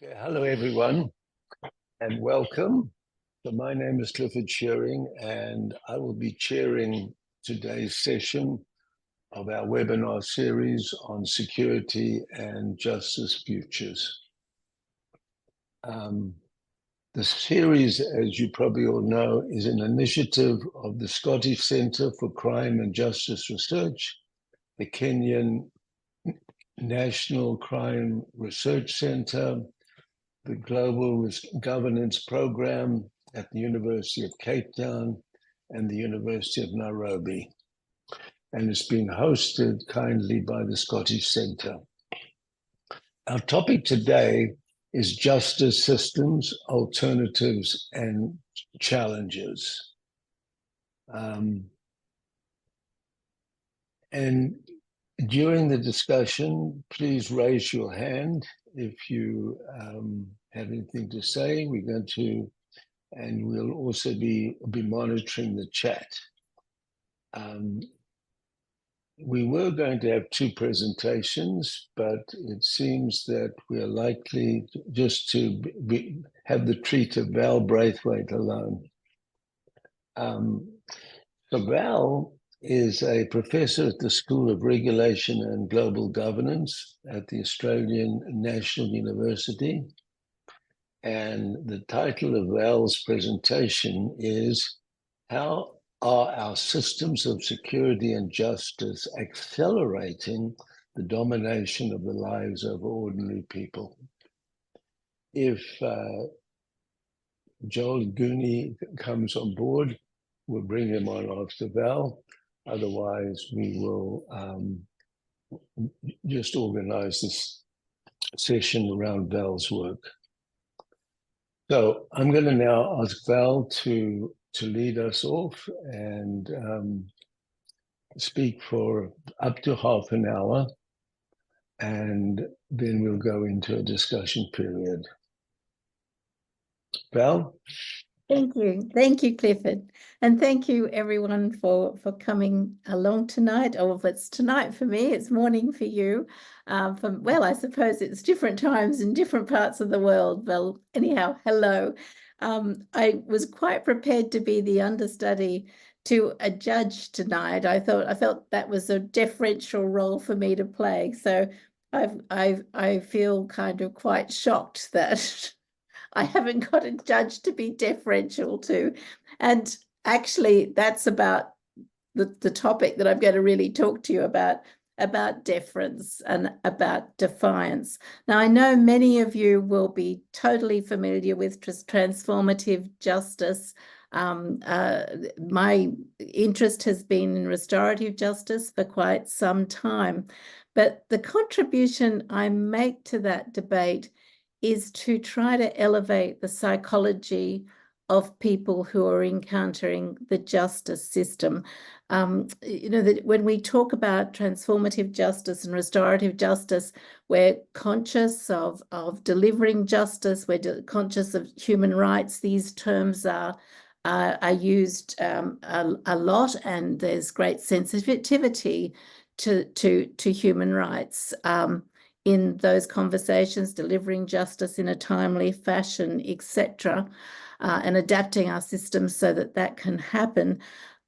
Okay, hello everyone and welcome. So my name is Clifford Shearing and I will be chairing today's session of our webinar series on security and justice futures. The series, as you probably all know, is an initiative of the Scottish Centre for Crime and Justice Research, the Kenyan National Crime Research Centre, the Global Governance Program at the University of Cape Town and the University of Nairobi. And it's being hosted kindly by the Scottish Centre. Our topic today is justice systems, alternatives, and challenges. And during the discussion, please raise your hand if you have anything to say. We're going to, and we'll also be monitoring the chat. We were going to have two presentations, but it seems that we're likely just to have the treat of Val Braithwaite alone. So Val is a professor at the School of Regulation and Global Governance at the Australian National University. And the title of Val's presentation is How Are Our Systems of Security and Justice Accelerating the Domination of the Lives of Ordinary People? If Joel Gooney comes on board, we'll bring him on after Val. Otherwise, we will just organize this session around Val's work. So I'm going to now ask Val to lead us off and speak for up to half an hour, and then we'll go into a discussion period. Val? Thank you, Clifford, and thank you everyone for coming along tonight. Or if it's tonight for me, it's morning for you. Well, I suppose it's different times in different parts of the world. Well, anyhow, hello. I was quite prepared to be the understudy to a judge tonight. I felt that was a deferential role for me to play. So I feel kind of quite shocked that I haven't got a judge to be deferential to. And actually, that's about the topic that I'm going to really talk to you about deference and about defiance. Now, I know many of you will be totally familiar with transformative justice. My interest has been in restorative justice for quite some time. But the contribution I make to that debate is to try to elevate the psychology of people who are encountering the justice system. That when we talk about transformative justice and restorative justice, we're conscious of delivering justice, we're conscious of human rights. These terms are used a lot, and there's great sensitivity to human rights. In those conversations, delivering justice in a timely fashion, etc., and adapting our systems so that can happen.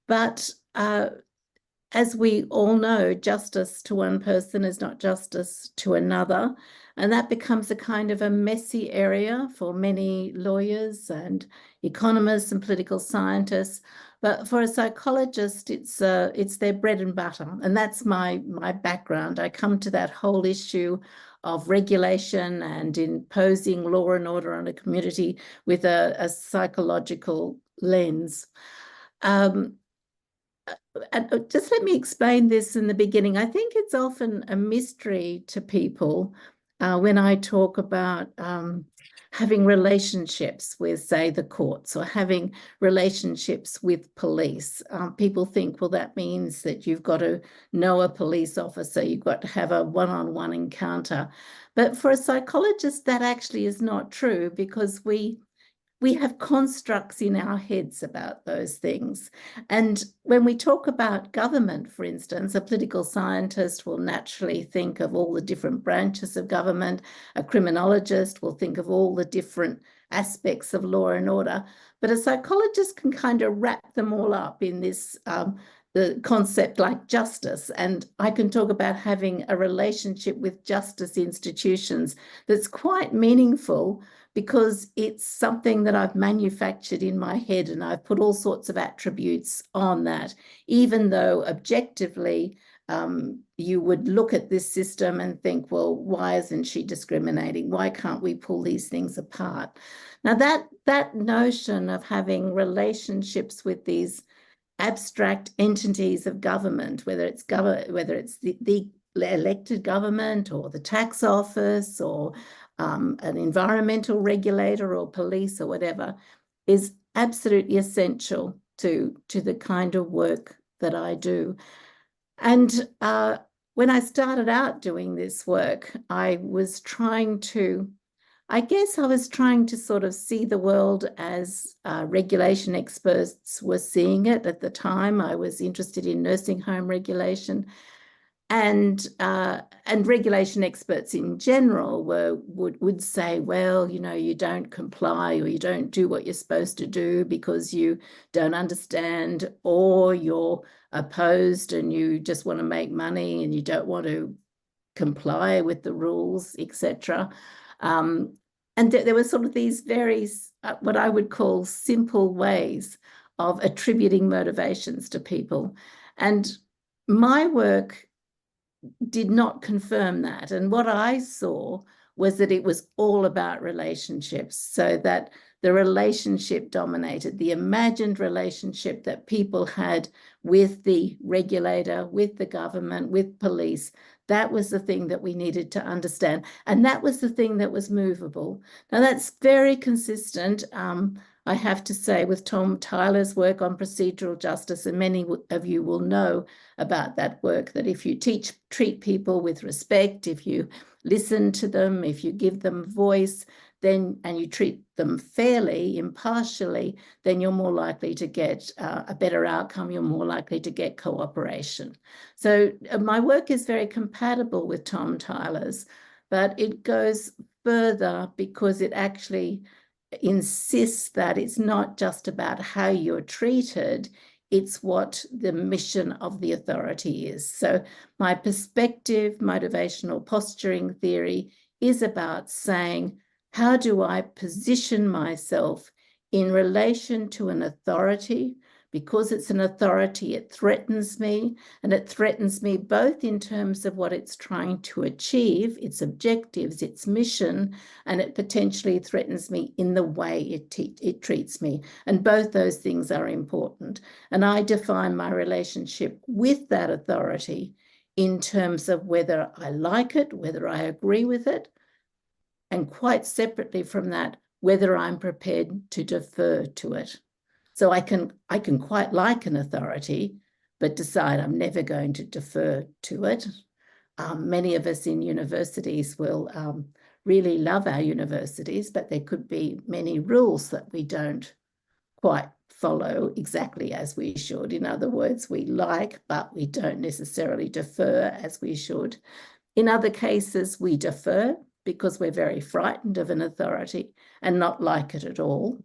But as we all know, justice to one person is not justice to another, and that becomes a kind of a messy area for many lawyers and economists and political scientists. But for a psychologist, it's their bread and butter, and that's my background. I come to that whole issue of regulation and imposing law and order on a community with a psychological lens. And just let me explain this in the beginning. I think it's often a mystery to people when I talk about having relationships with, say, the courts, or having relationships with police. People think, well, that means that you've got to know a police officer, you've got to have a one-on-one encounter. But for a psychologist, that actually is not true, because we we have constructs in our heads about those things. And when we talk about government, for instance, a political scientist will naturally think of all the different branches of government. A criminologist will think of all the different aspects of law and order. But a psychologist can kind of wrap them all up in this the concept like justice. And I can talk about having a relationship with justice institutions that's quite meaningful, because it's something that I've manufactured in my head, and I've put all sorts of attributes on that, even though objectively you would look at this system and think, well, why isn't she discriminating? Why can't we pull these things apart? Now, that notion of having relationships with these abstract entities of government, whether it's the elected government or the tax office or an environmental regulator or police or whatever, is absolutely essential to the kind of work that I do. And when I started out doing this work, I was trying to sort of see the world as regulation experts were seeing it. At the time, I was interested in nursing home regulation, and regulation experts in general would say, well, you know, you don't comply or you don't do what you're supposed to do because you don't understand, or you're opposed and you just want to make money and you don't want to comply with the rules, etc. And there were sort of these very, what I would call simple ways of attributing motivations to people. And my work did not confirm that. And what I saw was that it was all about relationships, so that the relationship dominated, the imagined relationship that people had with the regulator, with the government, with police. That was the thing that we needed to understand. And that was the thing that was movable. Now, that's very consistent, I have to say, with Tom Tyler's work on procedural justice, and many of you will know about that work, that if you treat people with respect, if you listen to them, if you give them voice, then, and you treat them fairly, impartially, then you're more likely to get a better outcome, you're more likely to get cooperation. So my work is very compatible with Tom Tyler's, but it goes further because it actually insists that it's not just about how you're treated, it's what the mission of the authority is. So my perspective, motivational posturing theory, is about saying, how do I position myself in relation to an authority? Because it's an authority, it threatens me, and it threatens me both in terms of what it's trying to achieve, its objectives, its mission, and it potentially threatens me in the way it treats me. And both those things are important. And I define my relationship with that authority in terms of whether I like it, whether I agree with it, and quite separately from that, whether I'm prepared to defer to it. So I can quite like an authority, but decide I'm never going to defer to it. Many of us in universities will really love our universities, but there could be many rules that we don't quite follow exactly as we should. In other words, we like, but we don't necessarily defer as we should. In other cases, we defer because we're very frightened of an authority and not like it at all.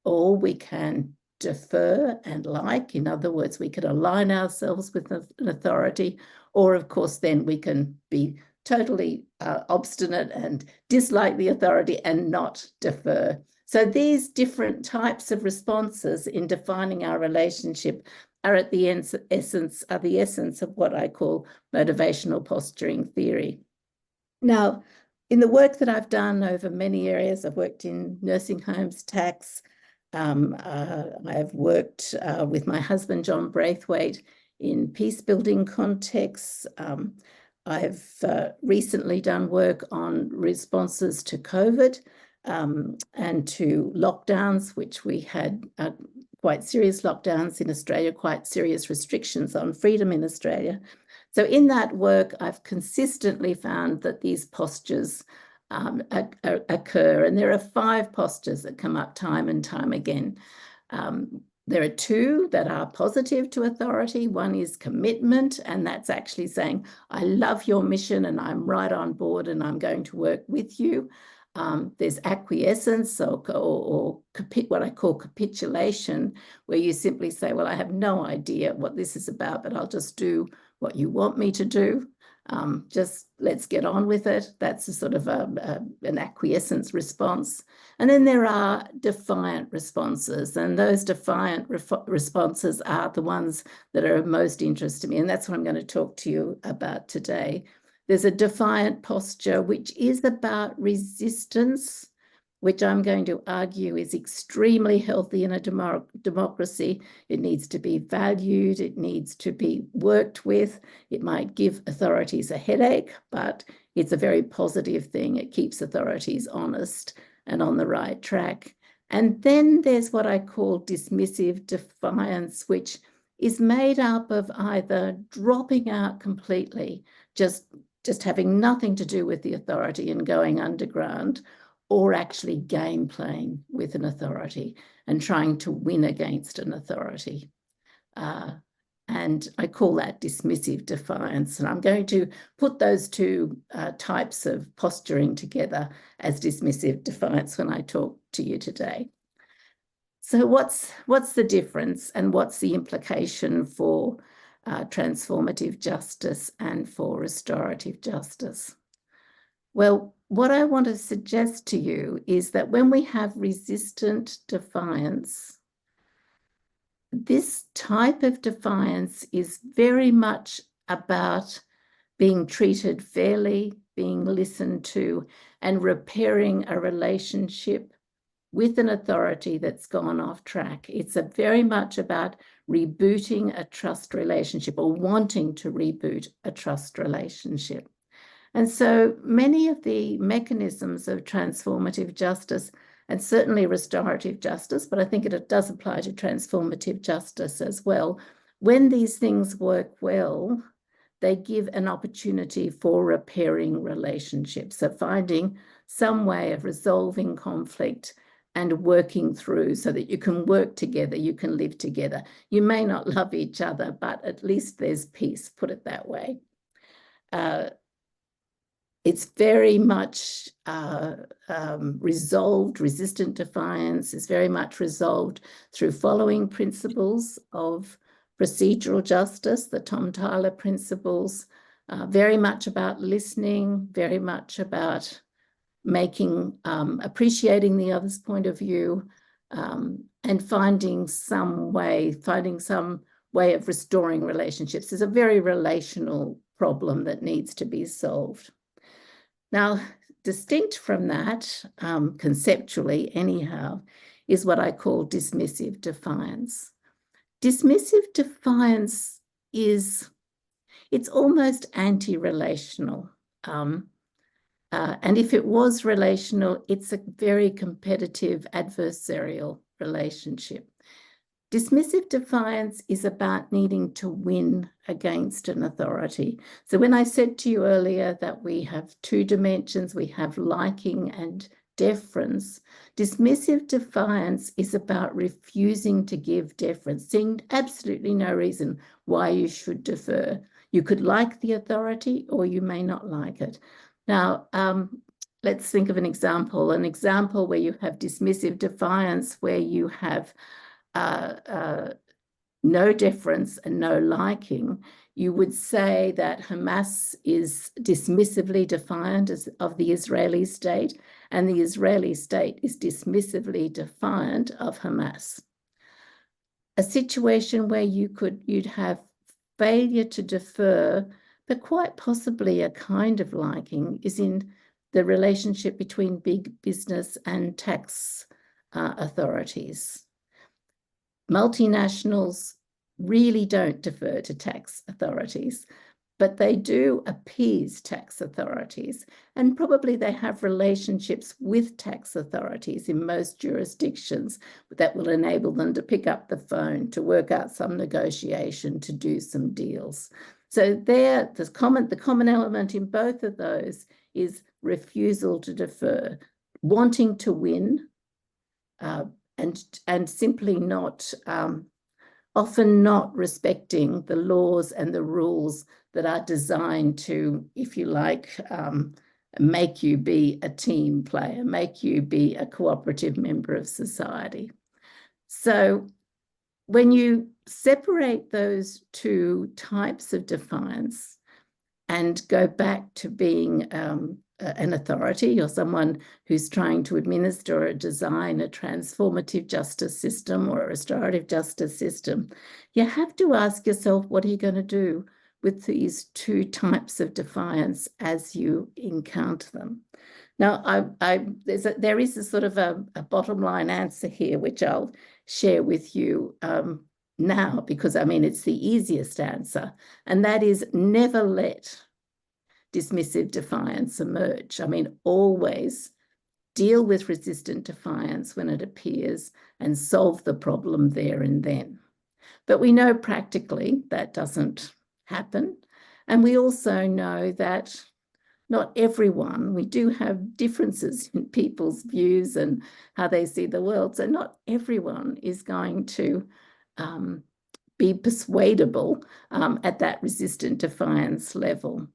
Or we can defer and like. In other words, we can align ourselves with an authority, or of course, then we can be totally obstinate and dislike the authority and not defer. So these different types of responses in defining our relationship are at the essence of what I call motivational posturing theory. Now, in the work that I've done over many areas, I've worked in nursing homes, tax. I've worked with my husband, John Braithwaite, in peace-building contexts. I've recently done work on responses to COVID and to lockdowns, which we had quite serious lockdowns in Australia, quite serious restrictions on freedom in Australia. So in that work, I've consistently found that these postures occur. And there are 5 postures that come up time and time again. There are 2 that are positive to authority. One is commitment, and that's actually saying, I love your mission and I'm right on board and I'm going to work with you. There's acquiescence or what I call capitulation, where you simply say, well, I have no idea what this is about, but I'll just do what you want me to do. Just let's get on with it. That's a sort of an acquiescence response. And then there are defiant responses, and those defiant responses are the ones that are of most interest to me, and that's what I'm going to talk to you about today. There's a defiant posture, which is about resistance, which I'm going to argue is extremely healthy in a democracy. It needs to be valued. It needs to be worked with. It might give authorities a headache, but it's a very positive thing. It keeps authorities honest and on the right track. And then there's what I call dismissive defiance, which is made up of either dropping out completely, just having nothing to do with the authority and going underground, or actually game playing with an authority and trying to win against an authority. And I call that dismissive defiance. And I'm going to put those 2 types of posturing together as dismissive defiance when I talk to you today. So what's the difference, and what's the implication for transformative justice and for restorative justice? Well, what I want to suggest to you is that when we have resistant defiance, this type of defiance is very much about being treated fairly, being listened to, and repairing a relationship with an authority that's gone off track. It's very much about rebooting a trust relationship, or wanting to reboot a trust relationship. And so many of the mechanisms of transformative justice, and certainly restorative justice, but I think it does apply to transformative justice as well, when these things work well, they give an opportunity for repairing relationships. So finding some way of resolving conflict and working through so that you can work together, you can live together. You may not love each other, but at least there's peace, put it that way. It's very much resolved. Resistant defiance is very much resolved through following principles of procedural justice, the Tom Tyler principles, very much about listening, very much about appreciating the other's point of view, and finding some way of restoring relationships. There's a very relational problem that needs to be solved. Now, distinct from that, conceptually anyhow, is what I call dismissive defiance. Dismissive defiance it's almost anti-relational. And if it was relational, it's a very competitive adversarial relationship. Dismissive defiance is about needing to win against an authority. So when I said to you earlier that we have 2 dimensions, we have liking and deference, dismissive defiance is about refusing to give deference, seeing absolutely no reason why you should defer. You could like the authority or you may not like it. Now, let's think of an example where you have dismissive defiance, where you have no deference and no liking. You would say that Hamas is dismissively defiant of the Israeli state, and the Israeli state is dismissively defiant of Hamas. A situation where you'd have failure to defer, but quite possibly a kind of liking, is in the relationship between big business and tax authorities. Multinationals really don't defer to tax authorities, but they do appease tax authorities, and probably they have relationships with tax authorities in most jurisdictions that will enable them to pick up the phone, to work out some negotiation, to do some deals. So the common element in both of those is refusal to defer, wanting to win, and simply not, often not respecting the laws and the rules that are designed to, if you like, make you be a team player, make you be a cooperative member of society. So when you separate those two types of defiance and go back to being an authority or someone who's trying to administer or design a transformative justice system or a restorative justice system, you have to ask yourself, what are you going to do with these two types of defiance as you encounter them? Now, there is a sort of a bottom line answer here, which I'll share with you now, because I mean, it's the easiest answer, and that is never let dismissive defiance emerge. I mean, always deal with resistant defiance when it appears and solve the problem there and then. But we know practically that doesn't happen. And we also know that not everyone, we do have differences in people's views and how they see the world. So not everyone is going to be persuadable at that resistant defiance level.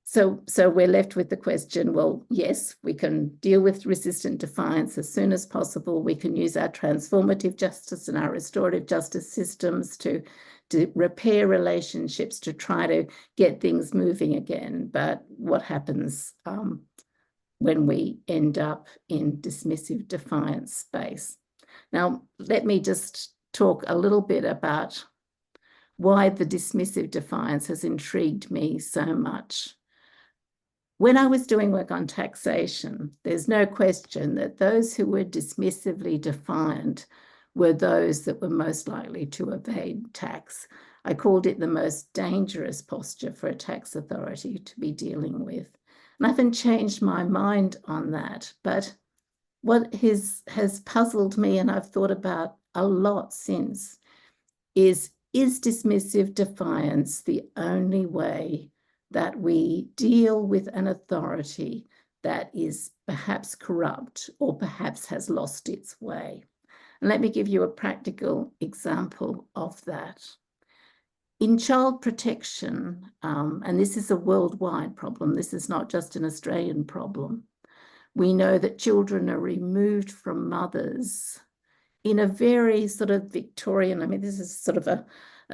So we're left with the question, well, yes, we can deal with resistant defiance as soon as possible. We can use our transformative justice and our restorative justice systems to repair relationships, to try to get things moving again. But what happens when we end up in dismissive defiance space? Now, let me just talk a little bit about why the dismissive defiance has intrigued me so much. When I was doing work on taxation, there's no question that those who were dismissively defiant were those that were most likely to evade tax. I called it the most dangerous posture for a tax authority to be dealing with. And I haven't changed my mind on that, but what has puzzled me, and I've thought about a lot since, is dismissive defiance the only way that we deal with an authority that is perhaps corrupt or perhaps has lost its way? And let me give you a practical example of that. In child protection, and this is a worldwide problem, this is not just an Australian problem, we know that children are removed from mothers in a very sort of Victorian, I mean, this is sort of a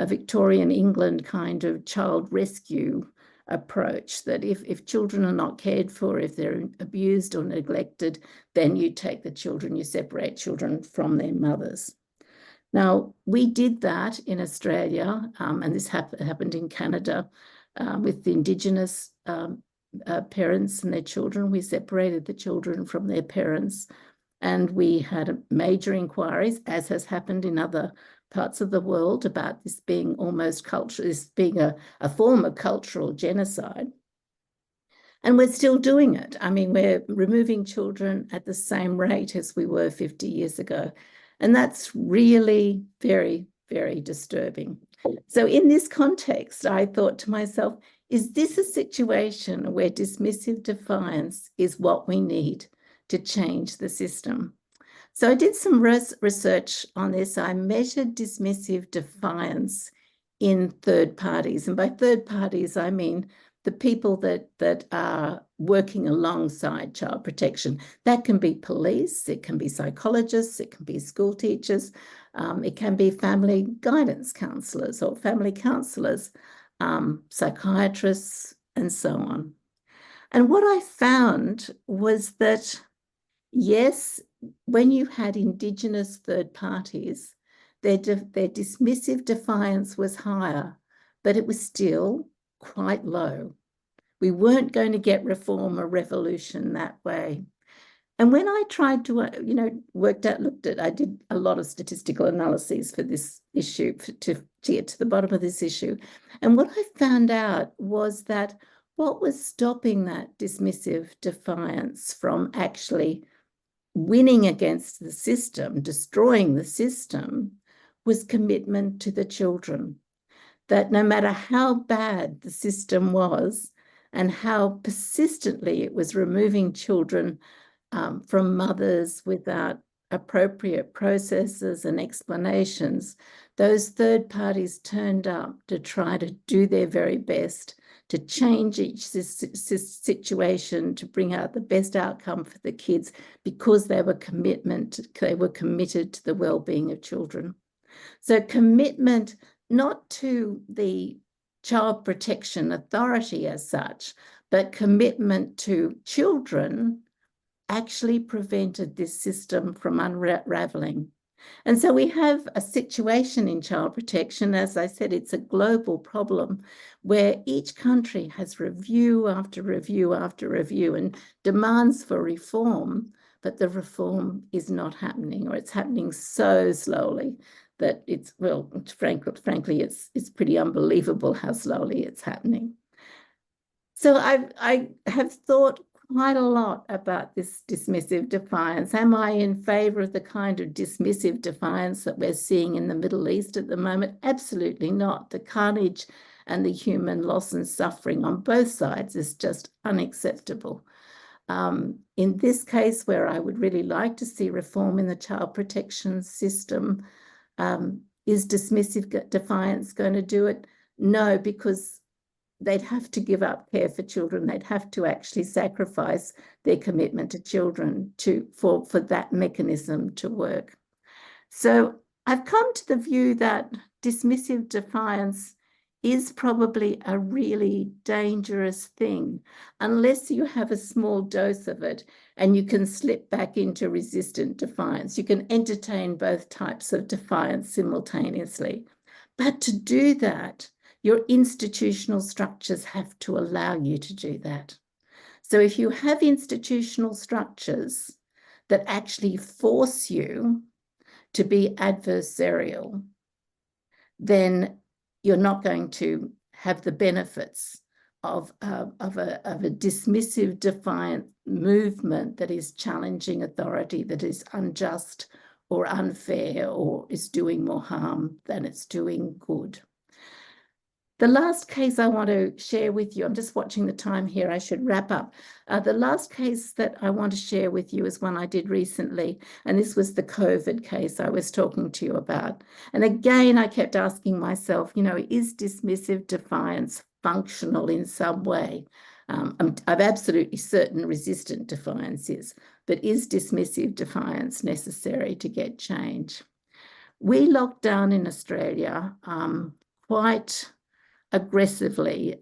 Victorian England kind of child rescue approach, that if children are not cared for, if they're abused or neglected, then you take the children, you separate children from their mothers. Now, we did that in Australia, and this happened in Canada with the Indigenous parents and their children. We separated the children from their parents, and we had major inquiries, as has happened in other parts of the world, about this being almost cultural, this being a form of cultural genocide. And we're still doing it. I mean, we're removing children at the same rate as we were 50 years ago. And that's really very, very disturbing. So in this context, I thought to myself, is this a situation where dismissive defiance is what we need to change the system? So I did some research on this. I measured dismissive defiance in third parties. And by third parties, I mean the people that are working alongside child protection. That can be police, it can be psychologists, it can be school teachers, it can be family guidance counsellors or family counsellors, psychiatrists, and so on. And what I found was that, yes, when you had Indigenous third parties, their dismissive defiance was higher, but it was still quite low. We weren't going to get reform or revolution that way. And when I tried to, I did a lot of statistical analyses for this issue, to get to the bottom of this issue. And what I found out was that what was stopping that dismissive defiance from actually winning against the system, destroying the system, was commitment to the children. that no matter how bad the system was and how persistently it was removing children from mothers without appropriate processes and explanations, those third parties turned up to try to do their very best to change each situation to bring out the best outcome for the kids, because they were committed to the well-being of children. So commitment not to the child protection authority as such, but commitment to children actually prevented this system from unraveling. And so we have a situation in child protection, as I said, it's a global problem where each country has review after review after review and demands for reform, but the reform is not happening, or it's happening so slowly that it's, well, frankly, it's pretty unbelievable how slowly it's happening. So I have thought quite a lot about this dismissive defiance. Am I in favor of the kind of dismissive defiance that we're seeing in the Middle East at the moment? Absolutely not. The carnage and the human loss and suffering on both sides is just unacceptable. In this case, where I would really like to see reform in the child protection system, is dismissive defiance going to do it? No, because they'd have to give up care for children. They'd have to actually sacrifice their commitment to children for that mechanism to work. So I've come to the view that dismissive defiance is probably a really dangerous thing, unless you have a small dose of it and you can slip back into resistant defiance. You can entertain both types of defiance simultaneously. But to do that, your institutional structures have to allow you to do that. So if you have institutional structures that actually force you to be adversarial, then you're not going to have the benefits of a dismissive, defiant movement that is challenging authority, that is unjust or unfair, or is doing more harm than it's doing good. The last case I want to share with you, I'm just watching the time here, I should wrap up. The last case that I want to share with you is one I did recently, and this was the COVID case I was talking to you about. And again, I kept asking myself, is dismissive defiance functional in some way? I'm absolutely certain resistant defiance is, but is dismissive defiance necessary to get change? We locked down in Australia quite aggressively.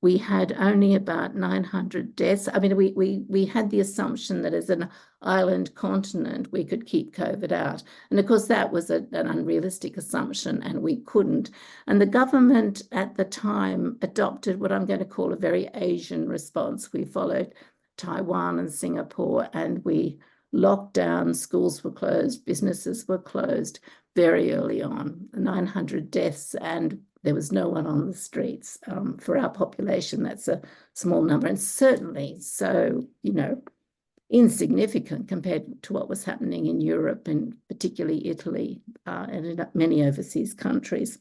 We had only about 900 deaths. I mean, we had the assumption that as an island continent, we could keep COVID out. And of course, that was an unrealistic assumption, and we couldn't. And the government at the time adopted what I'm going to call a very Asian response. We followed Taiwan and Singapore, and we locked down, schools were closed, businesses were closed very early on, 900 deaths, and there was no one on the streets. For our population, that's a small number, and certainly so, insignificant compared to what was happening in Europe, and particularly Italy, and in many overseas countries.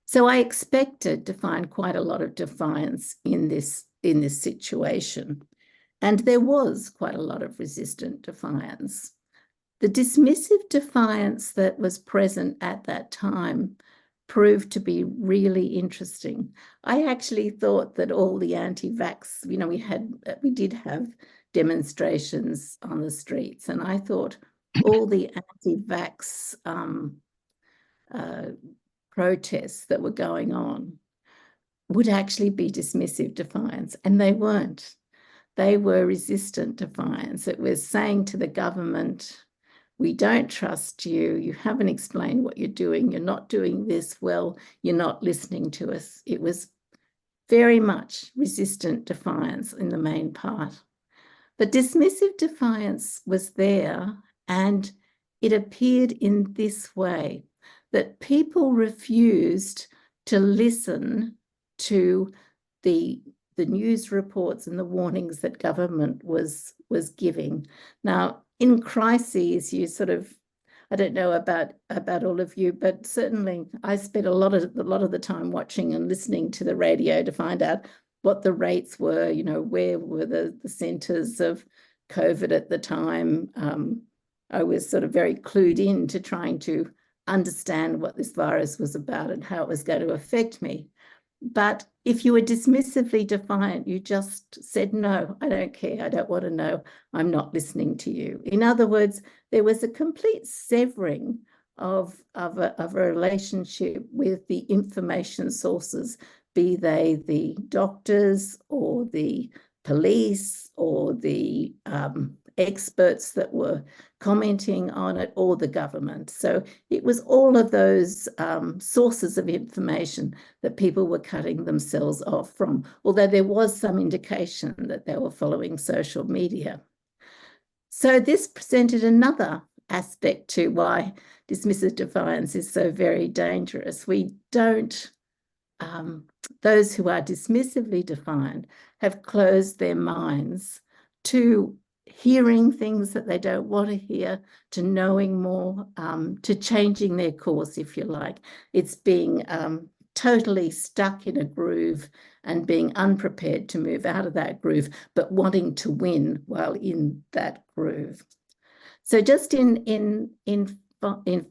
So I expected to find quite a lot of defiance in this situation, and there was quite a lot of resistant defiance. The dismissive defiance that was present at that time proved to be really interesting. I actually thought that all the anti-vax, we did have demonstrations on the streets, and I thought all the anti-vax protests that were going on would actually be dismissive defiance, and they weren't. They were resistant defiance. It was saying to the government, we don't trust you. You haven't explained what you're doing. You're not doing this well. You're not listening to us. It was very much resistant defiance in the main part. But dismissive defiance was there, and it appeared in this way, that people refused to listen to the news reports and the warnings that government was giving. Now, in crises, you sort of I don't know about all of you, but certainly I spent a lot of the time watching and listening to the radio to find out what the rates were, where were the centres of COVID at the time. I was sort of very clued in to trying to understand what this virus was about and how it was going to affect me. But if you were dismissively defiant, you just said, no, I don't care. I don't want to know. I'm not listening to you. In other words, there was a complete severing of a relationship with the information sources, be they the doctors or the police or the experts that were commenting on it, or the government. So it was all of those sources of information that people were cutting themselves off from, although there was some indication that they were following social media. So this presented another aspect to why dismissive defiance is so very dangerous. We don't, those who are dismissively defiant have closed their minds to hearing things that they don't want to hear, to knowing more, to changing their course, if you like. It's being totally stuck in a groove and being unprepared to move out of that groove, but wanting to win while in that groove. So just in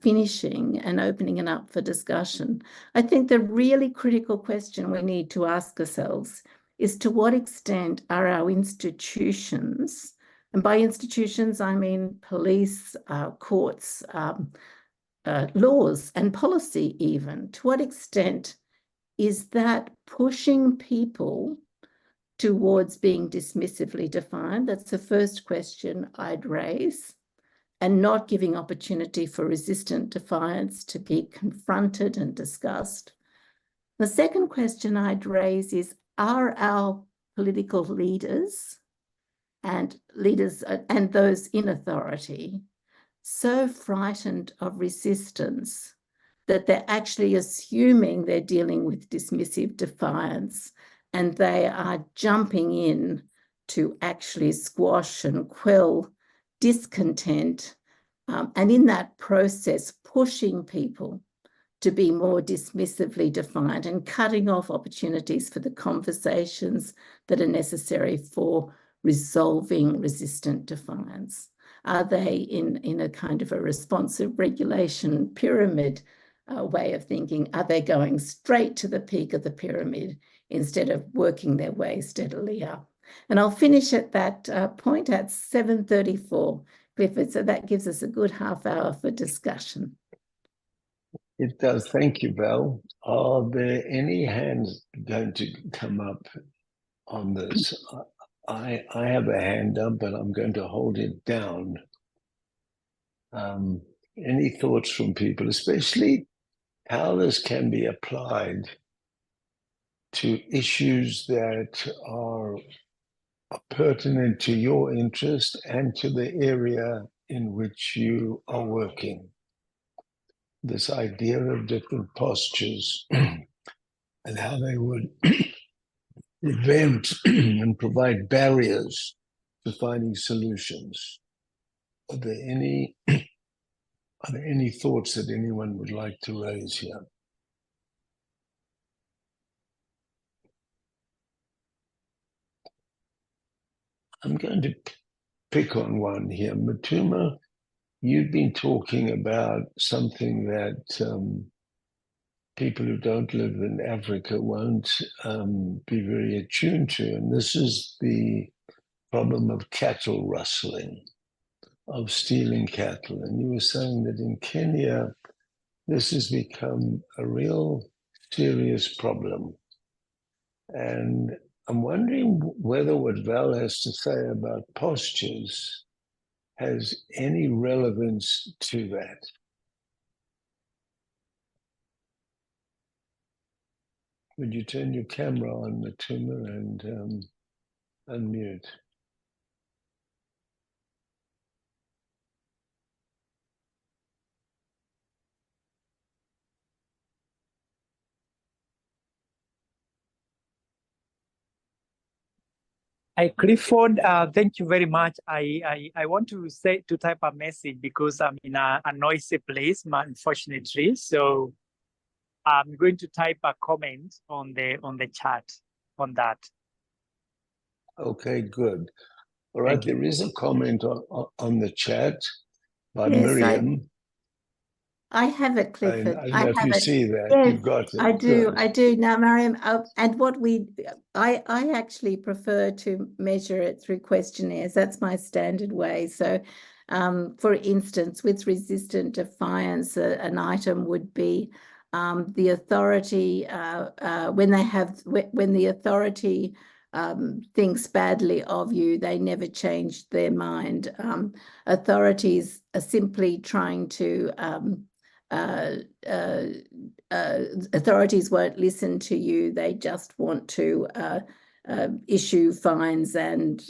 finishing and opening it up for discussion, I think the really critical question we need to ask ourselves is, to what extent are our institutions, and by institutions I mean police, courts, laws and policy even, to what extent is that pushing people towards being dismissively defined? That's the first question I'd raise, and not giving opportunity for resistant defiance to be confronted and discussed. The second question I'd raise is, are our political leaders and those in authority so frightened of resistance that they're actually assuming they're dealing with dismissive defiance, and they are jumping in to actually squash and quell discontent, and in that process pushing people to be more dismissively defiant and cutting off opportunities for the conversations that are necessary for resolving resistant defiance? Are they in a kind of a responsive regulation pyramid way of thinking? Are they going straight to the peak of the pyramid instead of working their way steadily up? And I'll finish at that point at 7:34, Clifford, so that gives us a good half hour for discussion. It does. Thank you, Val. Are there any hands going to come up on this? I have a hand up, but I'm going to hold it down. Any thoughts from people, especially how this can be applied to issues that are pertinent to your interest and to the area in which you are working? This idea of different postures and how they would prevent and provide barriers to finding solutions. Are there any thoughts that anyone would like to raise here? I'm going to pick on one here. Matuma, you've been talking about something that people who don't live in Africa won't be very attuned to, and this is the problem of cattle rustling, of stealing cattle. And you were saying that in Kenya, this has become a real serious problem. And I'm wondering whether what Val has to say about postures has any relevance to that. Would you turn your camera on, Matuma, and unmute? Hi, Clifford. Thank you very much. I want to type a message because I'm in a noisy place, unfortunately. So I'm going to type a comment on the chat on that. Okay, good. All right, there is a comment on the chat by Yes, Miriam. I have it, And Clifford. I don't know if you see that. Yes, You've got it. I do. Good. I do. Now, Mariam, and I actually prefer to measure it through questionnaires. That's my standard way. So, for instance, with resistant defiance, an item would be the authority when the authority thinks badly of you, they never change their mind. Authorities are simply trying to authorities won't listen to you. They just want to issue fines and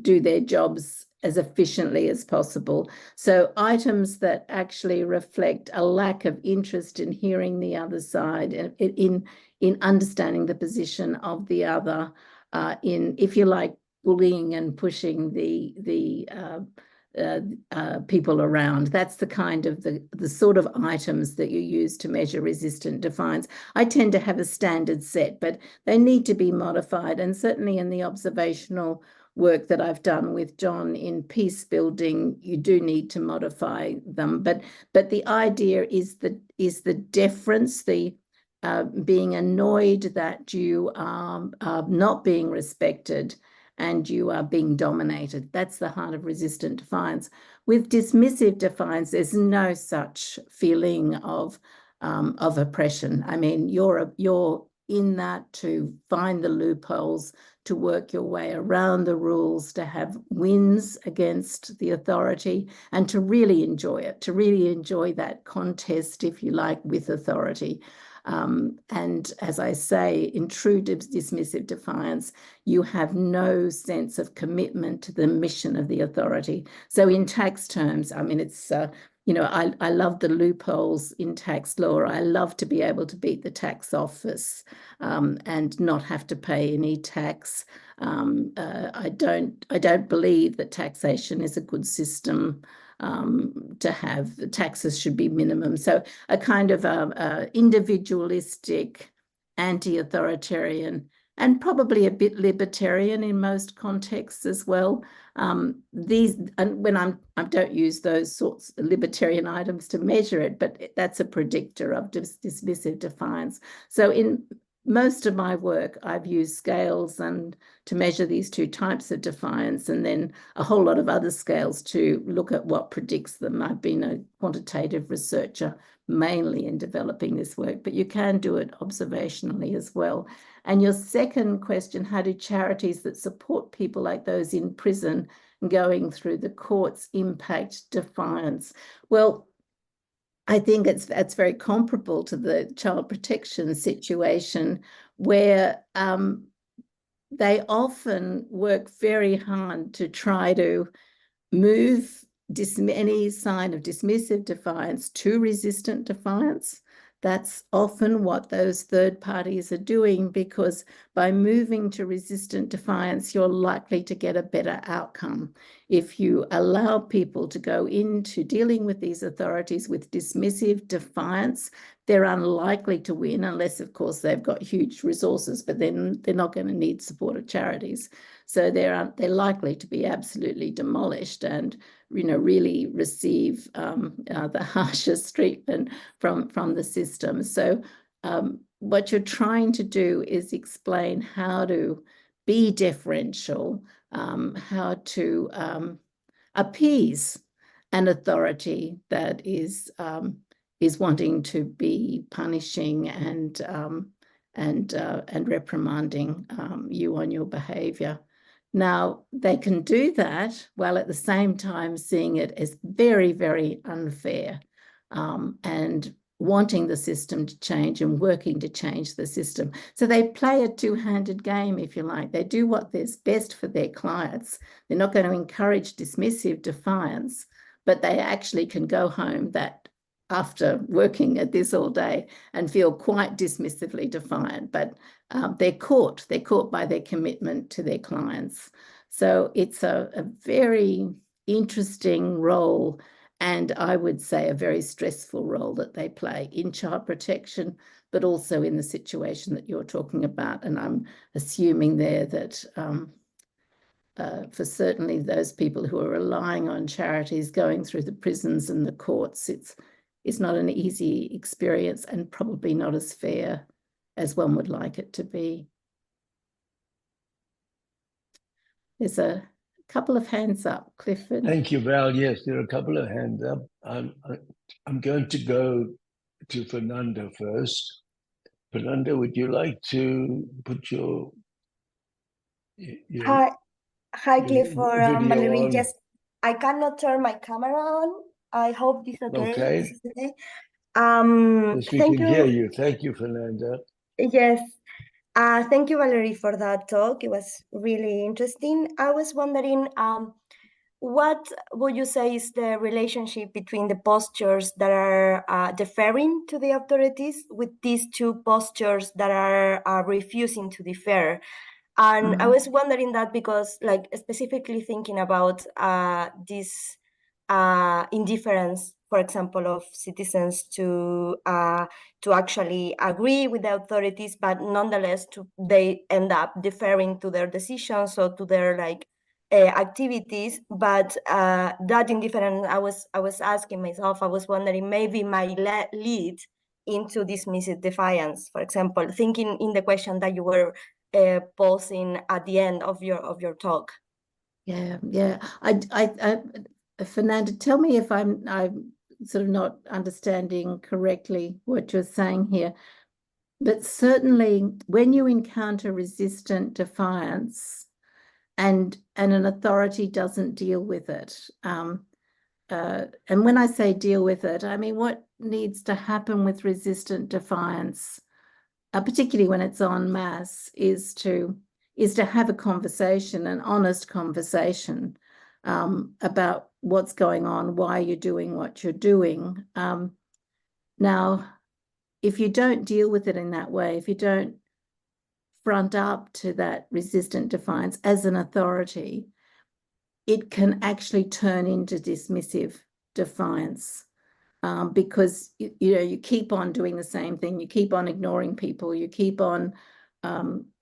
do their jobs as efficiently as possible. So items that actually reflect a lack of interest in hearing the other side, in understanding the position of the other, in, if you like, bullying and pushing the people around. That's the kind of the sort of items that you use to measure resistant defiance. I tend to have a standard set, but they need to be modified. And certainly in the observational work that I've done with John in peace building, you do need to modify them. But the idea is the deference, the being annoyed that you are not being respected and you are being dominated. That's the heart of resistant defiance. With dismissive defiance, there's no such feeling of oppression. I mean, you're in that to find the loopholes, to work your way around the rules, to have wins against the authority, and to really enjoy it, to really enjoy that contest, if you like, with authority. And as I say, in true dismissive defiance, you have no sense of commitment to the mission of the authority. So in tax terms, I mean, it's, you know, I love the loopholes in tax law. I love to be able to beat the tax office and not have to pay any tax. I don't believe that taxation is a good system to have. The taxes should be minimum. So a kind of individualistic, anti-authoritarian, and probably a bit libertarian in most contexts as well. And when I don't use those sorts of libertarian items to measure it, but that's a predictor of dismissive defiance. So in most of my work, I've used scales and to measure these two types of defiance, and then a whole lot of other scales to look at what predicts them. I've been a quantitative researcher mainly in developing this work, but you can do it observationally as well. And your second question, how do charities that support people like those in prison going through the courts impact defiance? Well, I think it's very comparable to the child protection situation, where they often work very hard to try to move any sign of dismissive defiance to resistant defiance. That's often what those third parties are doing, because by moving to resistant defiance, you're likely to get a better outcome. If you allow people to go into dealing with these authorities with dismissive defiance, they're unlikely to win, unless, of course, they've got huge resources, but then they're not going to need support of charities. So they're likely to be absolutely demolished and, you know, really receive the harshest treatment from the system. So what you're trying to do is explain how to be deferential, how to appease an authority that is wanting to be punishing and reprimanding you on your behavior. Now, they can do that while at the same time seeing it as very, very unfair and wanting the system to change and working to change the system. So they play a two-handed game, if you like. They do what is best for their clients. They're not going to encourage dismissive defiance, but they actually can go home after working at this all day and feel quite dismissively defiant. But they're caught by their commitment to their clients. So it's a very interesting role, and I would say a very stressful role that they play in child protection, but also in the situation that you're talking about. And I'm assuming there that for certainly those people who are relying on charities going through the prisons and the courts, it's not an easy experience, and probably not as fair as one would like it to be. There's a couple of hands up, Clifford. Thank you, Val. Yes, there are a couple of hands up. I'm going to go to Fernanda first. Fernanda, would you like to put your Hi, Clifford, video Valerie. on? Yes, I cannot turn my camera on. I hope this is okay. Okay. This is okay. Yes, we Thank can you. hear you. Thank you, Fernanda. Yes. Thank you, Valerie, for that talk. It was really interesting. I was wondering, what would you say is the relationship between the postures that are deferring to the authorities with these two postures that are refusing to defer? And I was wondering that because, like, specifically thinking about this indifference, for example, of citizens to actually agree with the authorities, but nonetheless they end up deferring to their decisions or to their activities. But that indifference, I was asking myself, I was wondering, maybe might lead into dismissive defiance, for example, thinking in the question that you were posing at the end of your talk. Yeah. Fernanda, tell me if I'm sort of not understanding correctly what you're saying here. But certainly when you encounter resistant defiance and an authority doesn't deal with it, and when I say deal with it, I mean what needs to happen with resistant defiance, particularly when it's en masse, is to have a conversation, an honest conversation about what's going on, why you're doing what you're doing. Now, if you don't deal with it in that way, if you don't front up to that resistant defiance as an authority, it can actually turn into dismissive defiance. Because you keep on doing the same thing, you keep on ignoring people, you keep on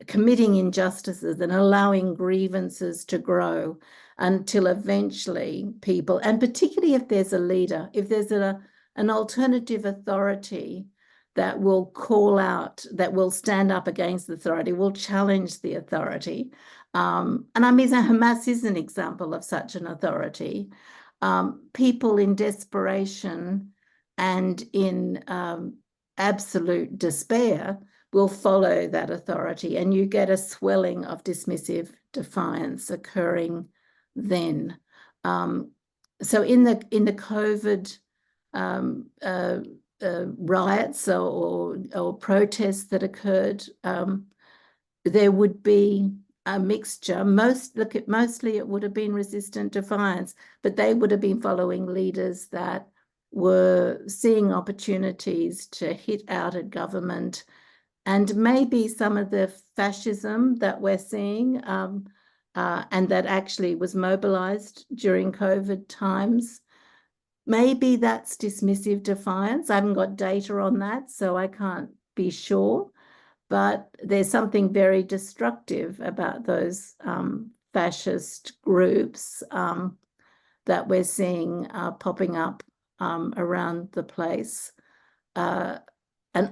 committing injustices and allowing grievances to grow until eventually people, and particularly if there's a leader, if there's an alternative authority that will call out, that will stand up against the authority, will challenge the authority. And I mean, Hamas is an example of such an authority. People in desperation and in absolute despair will follow that authority, and you get a swelling of dismissive defiance occurring then. So in the COVID riots or protests that occurred, there would be a mixture. Mostly it would have been resistant defiance, but they would have been following leaders that were seeing opportunities to hit out at government, and maybe some of the fascism that we're seeing and that actually was mobilized during COVID times. Maybe that's dismissive defiance. I haven't got data on that, so I can't be sure. But there's something very destructive about those fascist groups that we're seeing popping up around the place. And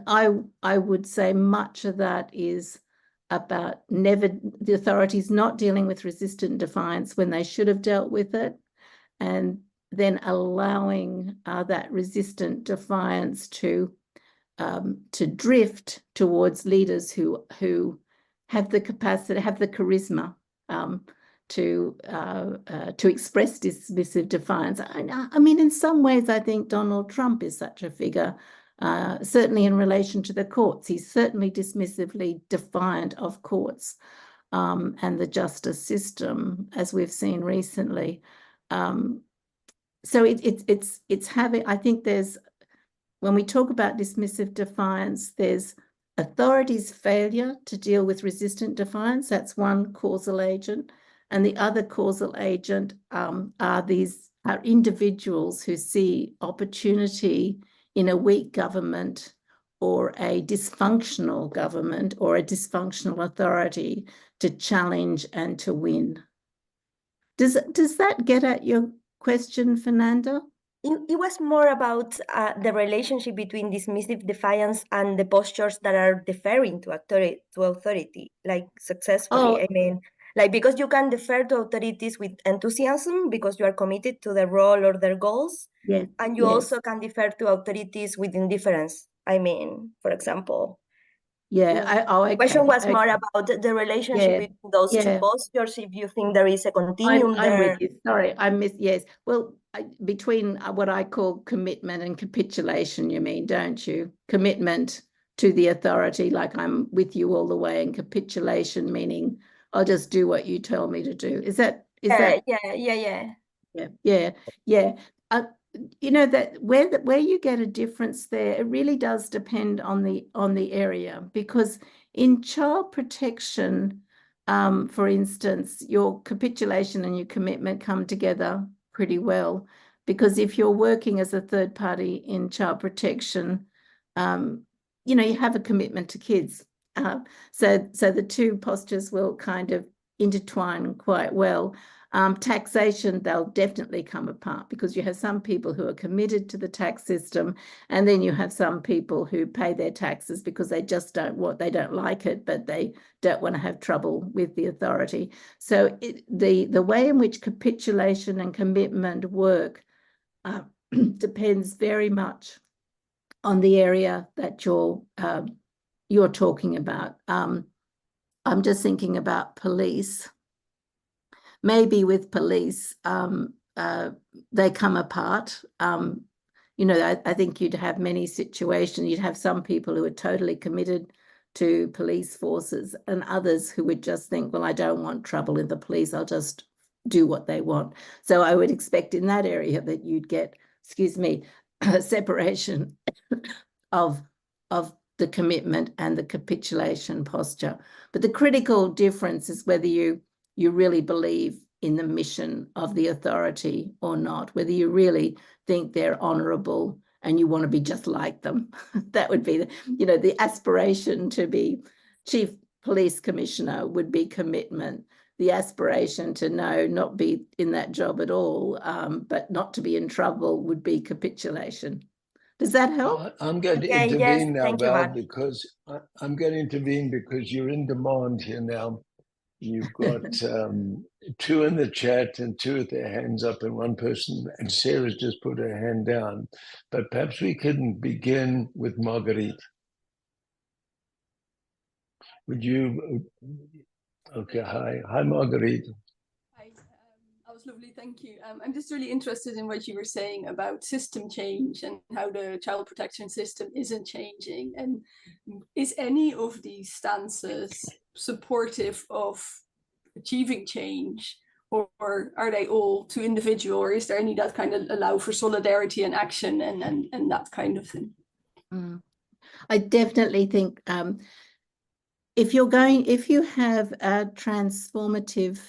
I would say much of that is about the authorities not dealing with resistant defiance when they should have dealt with it, and then allowing that resistant defiance to drift towards leaders who have the capacity, have the charisma to express dismissive defiance. I mean, in some ways, I think Donald Trump is such a figure. Certainly in relation to the courts, he's certainly dismissively defiant of courts and the justice system, as we've seen recently. So it's having, I think there's, when we talk about dismissive defiance, there's authority's failure to deal with resistant defiance, that's one causal agent. And the other causal agent are individuals who see opportunity in a weak government or a dysfunctional government or a dysfunctional authority to challenge and to win. Does that get at your question, Fernanda? It was more about the relationship between dismissive defiance and the postures that are deferring to authority, like successfully. I mean, like, because you can defer to authorities with enthusiasm because you are committed to the role or their goals. Yes. And you also can defer to authorities with indifference. I mean, for example. Yeah. The question was more about the relationship between those two postures, if you think there is a continuum there. I'm with you. Sorry, I missed. Yes. Well, between what I call commitment and capitulation, you mean, don't you? Commitment to the authority, like I'm with you all the way, and capitulation meaning I'll just do what you tell me to do. Is that? Yeah. You know, that where you get a difference there, it really does depend on the area, because in child protection, for instance, your capitulation and your commitment come together pretty well, because if you're working as a third party in child protection, you know, you have a commitment to kids. So the two postures will kind of intertwine quite well. Taxation, they'll definitely come apart, because you have some people who are committed to the tax system, and then you have some people who pay their taxes because they just don't like it, but they don't want to have trouble with the authority. So the way in which capitulation and commitment work depends very much on the area that you're talking about. I'm just thinking about police. Maybe with police, they come apart. You know, I think you'd have many situations. You'd have some people who are totally committed to police forces, and others who would just think, well, I don't want trouble in the police, I'll just do what they want. So I would expect in that area that you'd get, separation of the commitment and the capitulation posture. But the critical difference is whether you really believe in the mission of the authority or not, whether you really think they're honorable and you want to be just like them. That would be the aspiration to be chief police commissioner would be commitment. The aspiration to not be in that job at all, but not to be in trouble, would be capitulation. Does that help? I'm going to intervene now, Val, because I'm going to intervene because you're in demand here now. You've got two in the chat and two with their hands up, and one person, and Sarah's just put her hand down. But perhaps we can begin with Marguerite. Would you? Okay, hi, Marguerite. Hi, that was lovely, thank you. I'm just really interested in what you were saying about system change and how the child protection system isn't changing. And is any of these stances supportive of achieving change, or are they all too individual, or is there any that kind of allow for solidarity and action and that kind of thing? I definitely think if you have transformative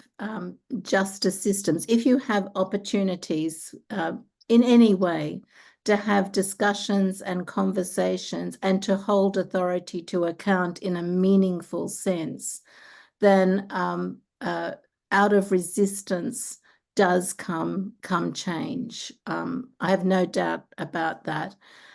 justice systems, if you have opportunities in any way to have discussions and conversations and to hold authority to account in a meaningful sense, then out of resistance does come change. I have no doubt about that.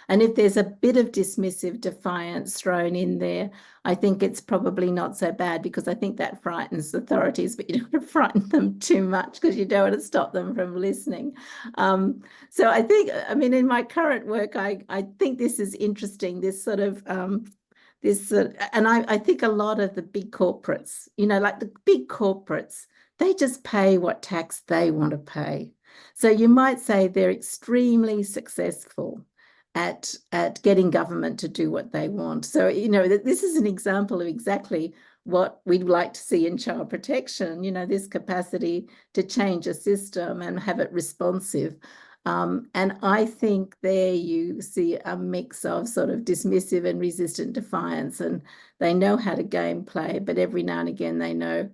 And if there's a bit of dismissive defiance thrown in there, I think it's probably not so bad, because I think that frightens authorities, but you don't want to frighten them too much because you don't want to stop them from listening. So I think, in my current work, I think this is interesting, this sort of, and I think a lot of the big corporates, like the big corporates, they just pay what tax they want to pay. So you might say they're extremely successful at getting government to do what they want. So, this is an example of exactly what we'd like to see in child protection, this capacity to change a system and have it responsive. And I think there you see a mix of sort of dismissive and resistant defiance, and they know how to game play, but every now and again they know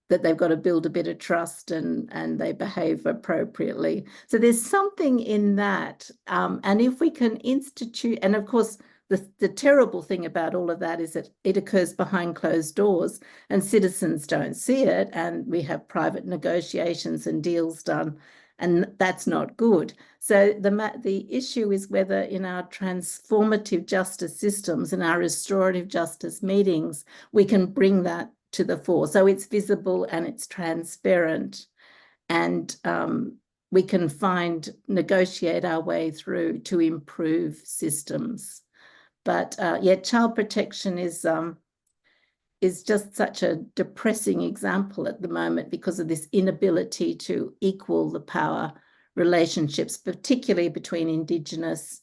that they've got to build a bit of trust, and they behave appropriately. So there's something in that. And if we can institute, and of course, the terrible thing about all of that is that it occurs behind closed doors and citizens don't see it, and we have private negotiations and deals done, and that's not good. So the issue is whether in our transformative justice systems and our restorative justice meetings, we can bring that to the fore. So it's visible and it's transparent, and we can negotiate our way through to improve systems. But yeah, child protection is just such a depressing example at the moment because of this inability to equal the power relationships, particularly between Indigenous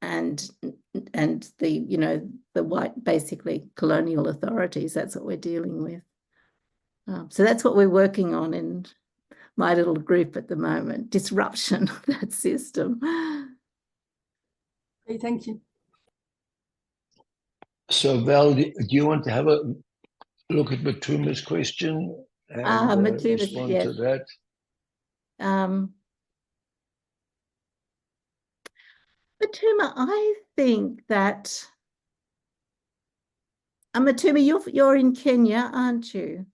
and the white, basically colonial authorities. That's what we're dealing with. So that's what we're working on in my little group at the moment: disruption of that system. Okay, thank you. So Val, do you want to have a look at Matuma's question and respond yes. to that? Matuma, I think that Matuma, you're in Kenya, aren't you?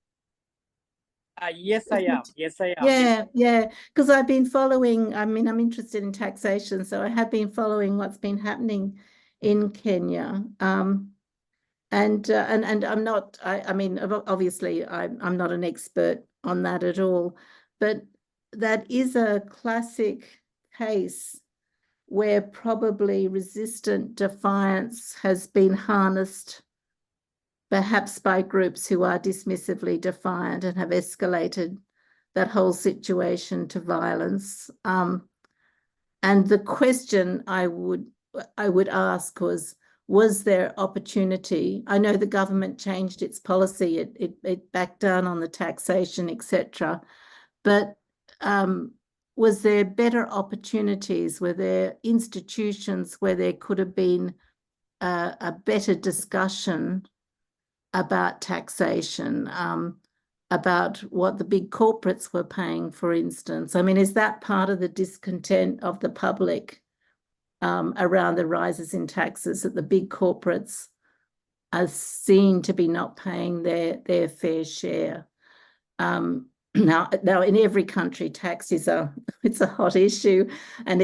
Yes, I am. Yes, I am. Yeah. Because I've been following. I mean, I'm interested in taxation, so I have been following what's been happening in Kenya. And I'm not. I mean, obviously, I'm not an expert on that at all, but that is a classic case where probably resistant defiance has been harnessed, perhaps by groups who are dismissively defiant and have escalated that whole situation to violence. And the question I would ask was there opportunity? I know the government changed its policy, it backed down on the taxation, etc. But was there better opportunities? Were there institutions where there could have been a better discussion about taxation, about what the big corporates were paying, for instance? I mean, is that part of the discontent of the public around the rises in taxes, that the big corporates are seen to be not paying their fair share? Now, in every country, tax is it's a hot issue, and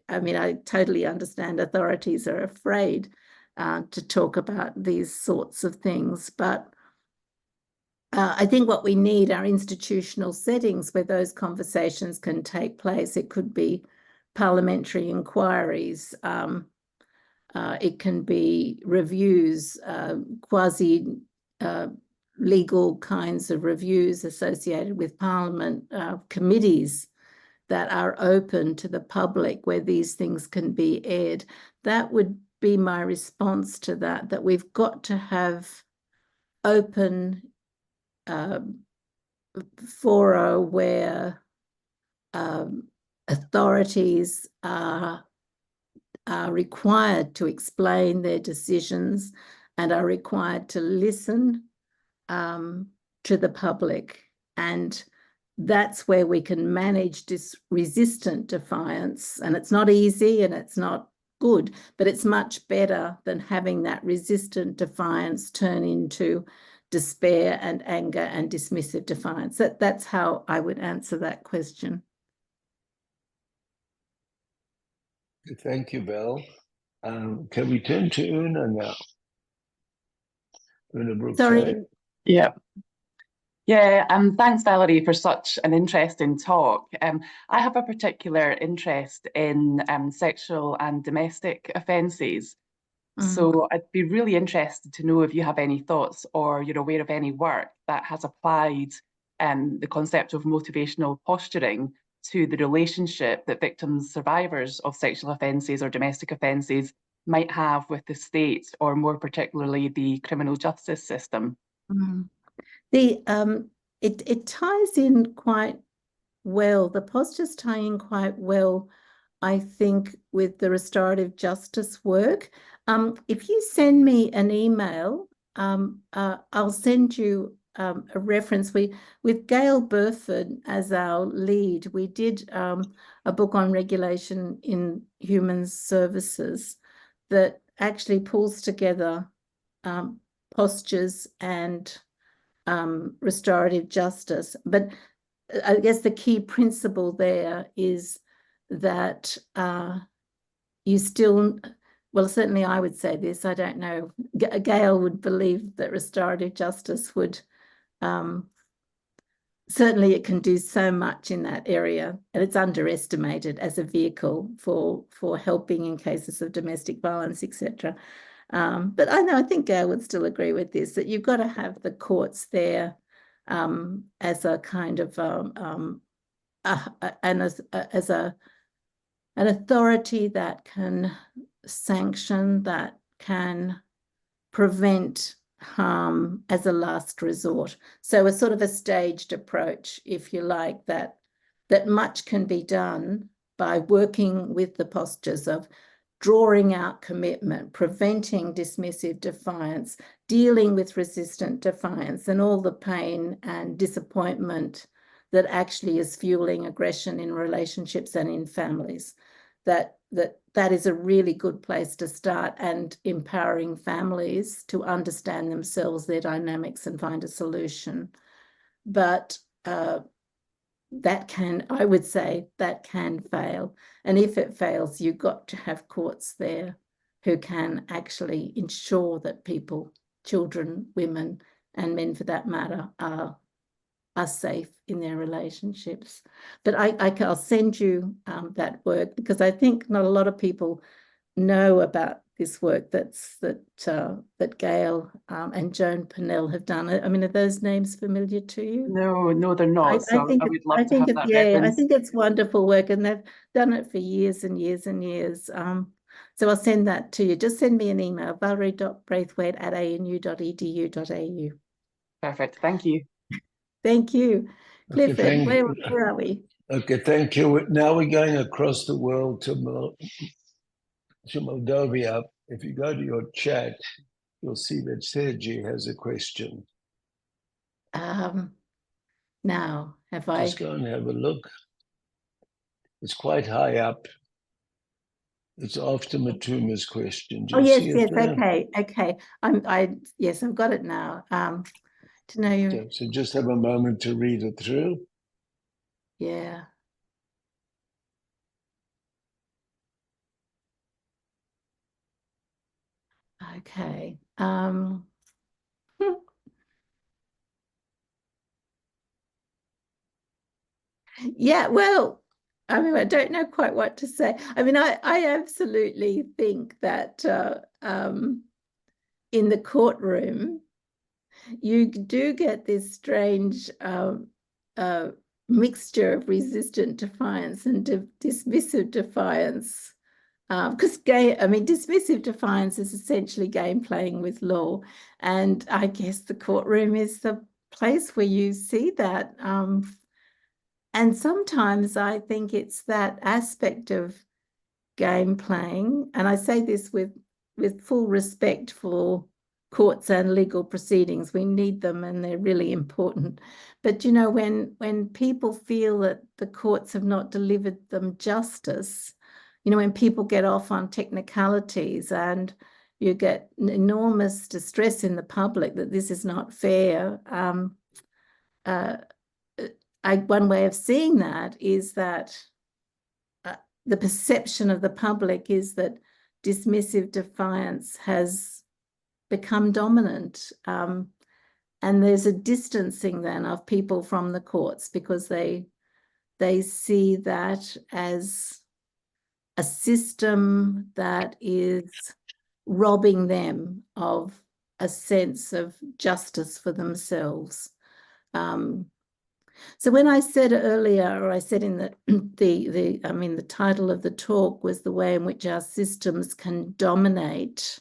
I mean, I totally understand authorities are afraid to talk about these sorts of things, but I think what we need are institutional settings where those conversations can take place. It could be parliamentary inquiries. It can be reviews, quasi legal kinds of reviews associated with Parliament, committees that are open to the public where these things can be aired. That would be my response to that we've got to have open fora where authorities are required to explain their decisions and are required to listen to the public. And that's where we can manage this resistant defiance. And it's not easy and it's not good, but it's much better than having that resistant defiance turn into despair and anger and dismissive defiance. That's how I would answer that question. Thank you, Val. Can we turn to Una now? Una Brooks. Sorry. Yeah. Thanks, Valerie, for such an interesting talk. I have a particular interest in sexual and domestic offences. So I'd be really interested to know if you have any thoughts or you're aware of any work that has applied the concept of motivational posturing to the relationship that victims, survivors of sexual offences or domestic offences might have with the state, or more particularly the criminal justice system. It ties in quite well. The postures tie in quite well, I think, with the restorative justice work. If you send me an email, I'll send you a reference. With Gail Burford as our lead, we did a book on regulation in human services that actually pulls together postures and restorative justice. But I guess the key principle there is that you still, well, certainly I would say this, I don't know, Gail would believe that restorative justice would, certainly it can do so much in that area, and it's underestimated as a vehicle for helping in cases of domestic violence, etc. But I think Gail would still agree with this, that you've got to have the courts there as a kind of an authority that can sanction, that can prevent harm as a last resort. So a sort of a staged approach, if you like, that much can be done by working with the postures of drawing out commitment, preventing dismissive defiance, dealing with resistant defiance and all the pain and disappointment that actually is fueling aggression in relationships and in families. That is a really good place to start, and empowering families to understand themselves, their dynamics, and find a solution. But that can, I would say, that can fail. And if it fails, you've got to have courts there who can actually ensure that people, children, women, and men for that matter, are safe in their relationships. But I'll send you that work, because I think not a lot of people know about this work that Gail and Joan Pennell have done. I mean, are those names familiar to you? No, they're not. I would love to have that reference. I think it's wonderful work, and they've done it for years and years and years. So I'll send that to you. Just send me an email, valerie.braithwaite@anu.edu.au. Perfect. Thank you. Thank you. Clifford, Okay, where are we? Okay, thank you. Now we're going across the world to Moldova. If you go to your chat, you'll see that Sergi has a question. Now, have I? Just go and have a look. It's quite high up. It's after Matuma's question. Do you see it there? Okay. Yes, I've got it now. To know you. Okay, so just have a moment to read it through. Yeah. Okay. Yeah, well, I mean, I don't know quite what to say. I mean, I absolutely think that in the courtroom, you do get this strange mixture of resistant defiance and dismissive defiance. Because dismissive defiance is essentially game playing with law. And I guess the courtroom is the place where you see that. And sometimes I think it's that aspect of game playing, and I say this with full respect for courts and legal proceedings. We need them, and they're really important. But, you know, when people feel that the courts have not delivered them justice, you know, when people get off on technicalities and you get enormous distress in the public that this is not fair, one way of seeing that is that the perception of the public is that dismissive defiance has become dominant. And there's a distancing then of people from the courts, because they see that as a system that is robbing them of a sense of justice for themselves. So when I said earlier, or I said in the title of the talk was the way in which our systems can dominate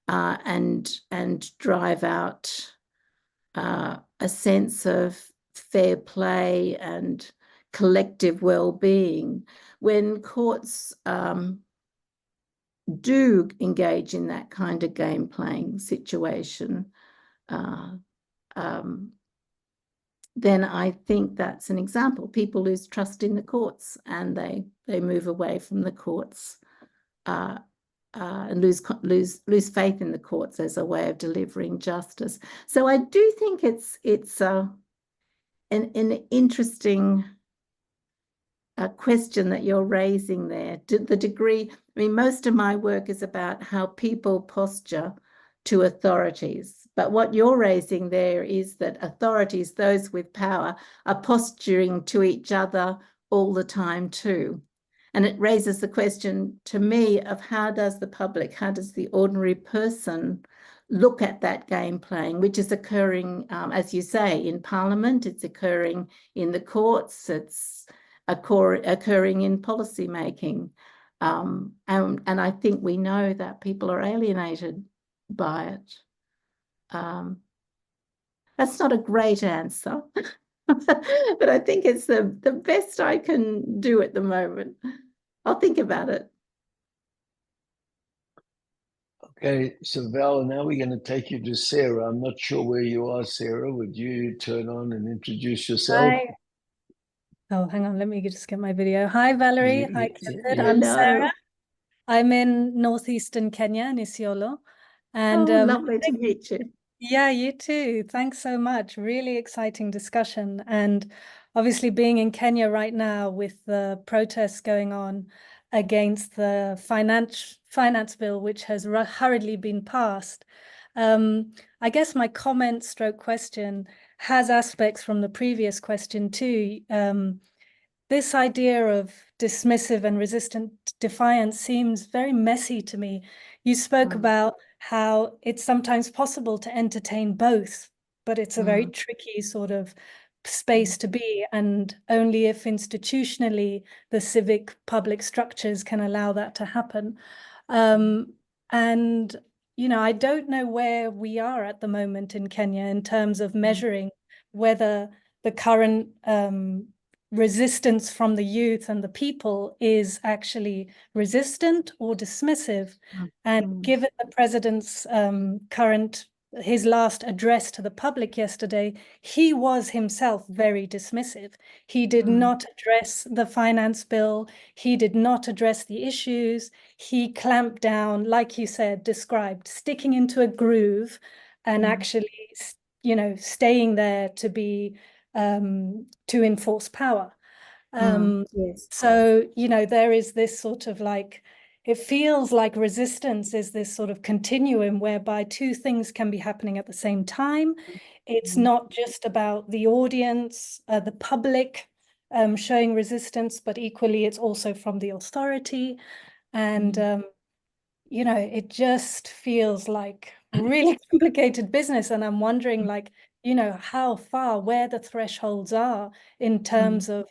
and drive out a sense of fair play and collective well-being. When courts do engage in that kind of game playing situation, then I think that's an example. People lose trust in the courts, and they move away from the courts and lose faith in the courts as a way of delivering justice. So I do think it's an interesting question that you're raising there. The degree, I mean, most of my work is about how people posture to authorities. But what you're raising there is that authorities, those with power, are posturing to each other all the time too. And it raises the question to me of how does the public, how does the ordinary person look at that game playing, which is occurring, as you say, in Parliament, it's occurring in the courts, it's occurring in policy making. And I think we know that people are alienated by it. That's not a great answer, but I think it's the best I can do at the moment. I'll think about it. Okay, so Val, now we're going to take you to Sarah. I'm not sure where you are, Sarah. Would you turn on and introduce yourself? Hi. Oh, hang on, let me just get my video. Hi, Valerie. Hi, Clifford. I'm Sarah. I'm in northeastern Kenya, in Isiolo. And lovely to meet you. Yeah, you too. Thanks so much. Really exciting discussion. And obviously being in Kenya right now with the protests going on against the finance bill, which has hurriedly been passed. I guess my comment stroke question has aspects from the previous question too. This idea of dismissive and resistant defiance seems very messy to me. You spoke about how it's sometimes possible to entertain both, but it's a very tricky sort of space to be, and only if institutionally the civic public structures can allow that to happen. And, you know, I don't know where we are at the moment in Kenya in terms of measuring whether the current resistance from the youth and the people is actually resistant or dismissive. And given the president's his last address to the public yesterday, he was himself very dismissive. He did not address the finance bill. He did not address the issues. He clamped down, like you said, described, sticking into a groove and actually, you know, staying there to be to enforce power. Yes. So, you know, there is this sort of like, it feels like resistance is this sort of continuum whereby two things can be happening at the same time. It's not just about the audience, the public showing resistance, but equally it's also from the authority. And, you know, it just feels like really complicated business. And I'm wondering, like, you know, how far, where the thresholds are in terms of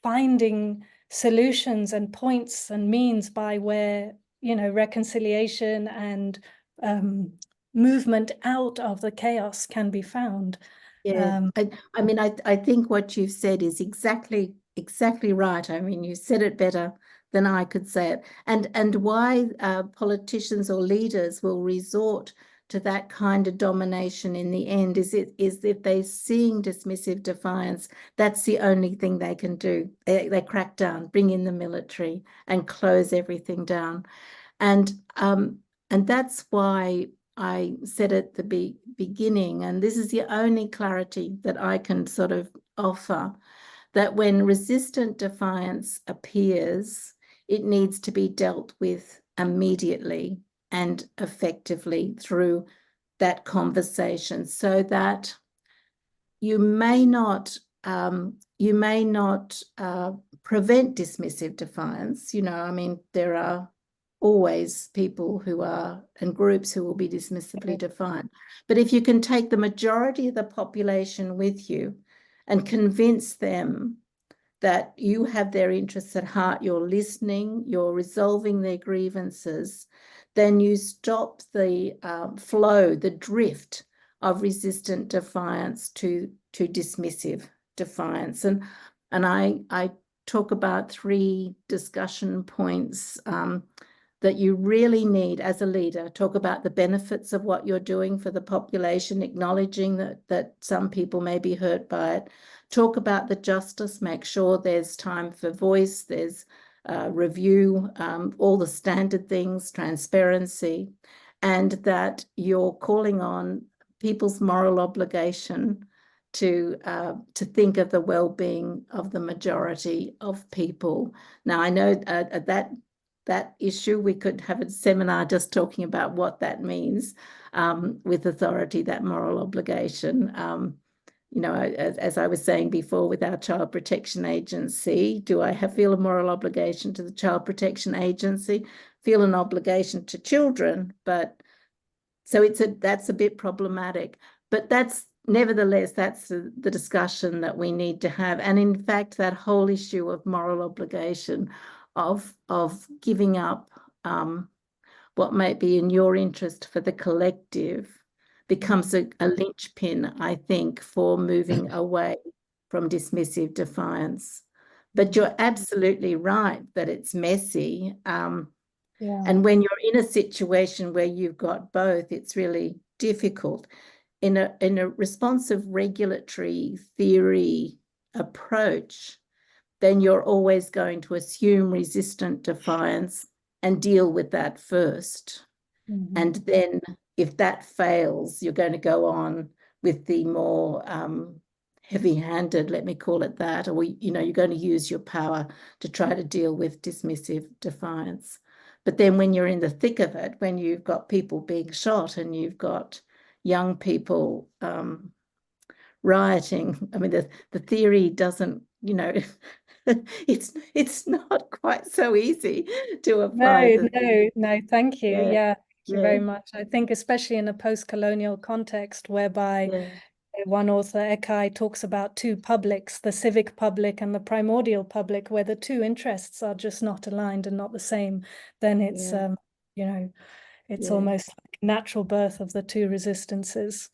finding solutions and points and means by where, you know, reconciliation and movement out of the chaos can be found. Yeah, I mean, I think what you've said is exactly right. I mean, you said it better than I could say it. And why politicians or leaders will resort to that kind of domination in the end is if they're seeing dismissive defiance, that's the only thing they can do. They crack down, bring in the military and close everything down. And that's why I said at the beginning, and this is the only clarity that I can sort of offer, that when resistant defiance appears, it needs to be dealt with immediately and effectively through that conversation, so that you may not prevent dismissive defiance. You know, I mean, there are always people who are and groups who will be dismissively defiant. But if you can take the majority of the population with you and convince them that you have their interests at heart, you're listening, you're resolving their grievances, then you stop the flow, the drift of resistant defiance to dismissive defiance. And And I talk about 3 discussion points that you really need as a leader. Talk about the benefits of what you're doing for the population, acknowledging that some people may be hurt by it. Talk about the justice, make sure there's time for voice, there's review, all the standard things, transparency, and that you're calling on people's moral obligation to think of the well-being of the majority of people. Now, I know that issue, we could have a seminar just talking about what that means with authority, that moral obligation. You know, as I was saying before, with our Child Protection Agency, do I feel a moral obligation to the Child Protection Agency? Feel an obligation to children, but so that's a bit problematic. But nevertheless, that's the discussion that we need to have. And in fact, that whole issue of moral obligation of giving up what might be in your interest for the collective becomes a linchpin, I think, for moving away from dismissive defiance. But you're absolutely right that it's messy. And when you're in a situation where you've got both, it's really difficult. In a responsive regulatory theory approach, then you're always going to assume resistant defiance and deal with that first. And then if that fails, you're going to go on with the more heavy-handed, let me call it that, or, you know, you're going to use your power to try to deal with dismissive defiance. But then when you're in the thick of it, when you've got people being shot and you've got young people rioting, I mean, the theory doesn't, you know, it's not quite so easy to apply. No, thank you. Yeah, thank you very much. I think especially in a post-colonial context whereby one author, Ekai, talks about 2 publics, the civic public and the primordial public, where the 2 interests are just not aligned and not the same, then it's, you know, it's almost like natural birth of the 2 resistances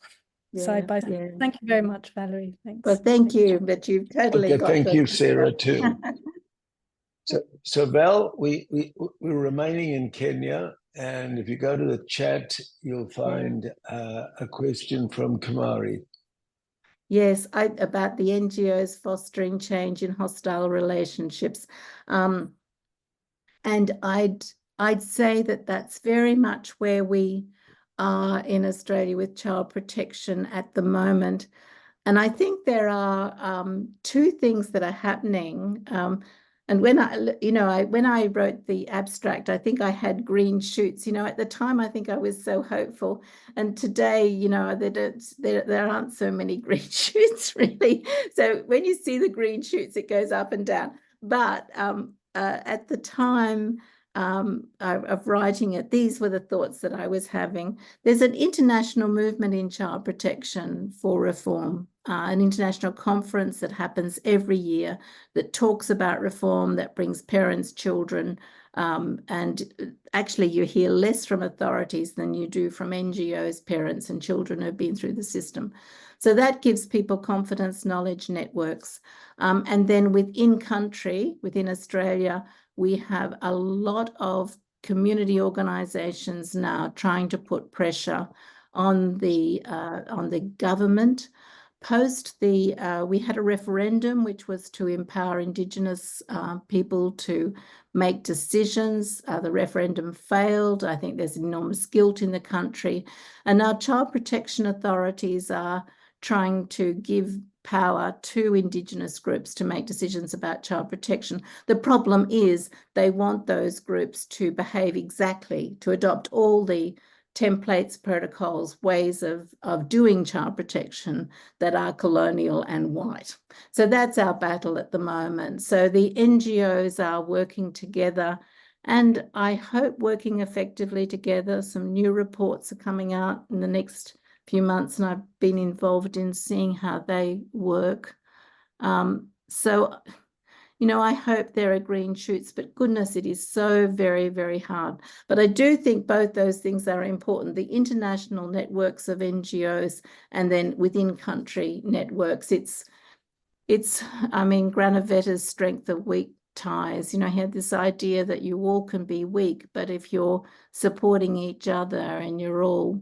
side by side. Thank you very much, Valerie. Thanks. Well, thank you, but you've totally got thank you, Sarah, too. So Val, we're remaining in Kenya, and if you go to the chat, you'll find a question from Kamari. Yes, about the NGOs fostering change in hostile relationships, and I'd say that that's very much where we are in Australia with child protection at the moment. And I think there are 2 things that are happening. And when I wrote the abstract, I think I had green shoots. You know, at the time, I think I was so hopeful. And today, you know, there aren't so many green shoots, really. So when you see the green shoots, it goes up and down. But at the time of writing it, these were the thoughts that I was having. There's an international movement in child protection for reform, an international conference that happens every year that talks about reform, that brings parents, children, and actually you hear less from authorities than you do from NGOs, parents and children who've been through the system. So that gives people confidence, knowledge, networks. And then within country, within Australia, we have a lot of community organisations now trying to put pressure on the government. We had a referendum which was to empower Indigenous people to make decisions. The referendum failed. I think there's enormous guilt in the country. And now child protection authorities are trying to give power to Indigenous groups to make decisions about child protection. The problem is they want those groups to behave exactly, to adopt all the templates, protocols, ways of doing child protection that are colonial and white. So that's our battle at the moment. So the NGOs are working together and I hope working effectively together. Some new reports are coming out in the next few months and I've been involved in seeing how they work. So, you know, I hope there are green shoots, but goodness, it is so very, very hard. But I do think both those things are important. The international networks of NGOs and then within country networks, I mean, Granovetter's strength of weak ties, he had this idea that you all can be weak, but if you're supporting each other and you're all,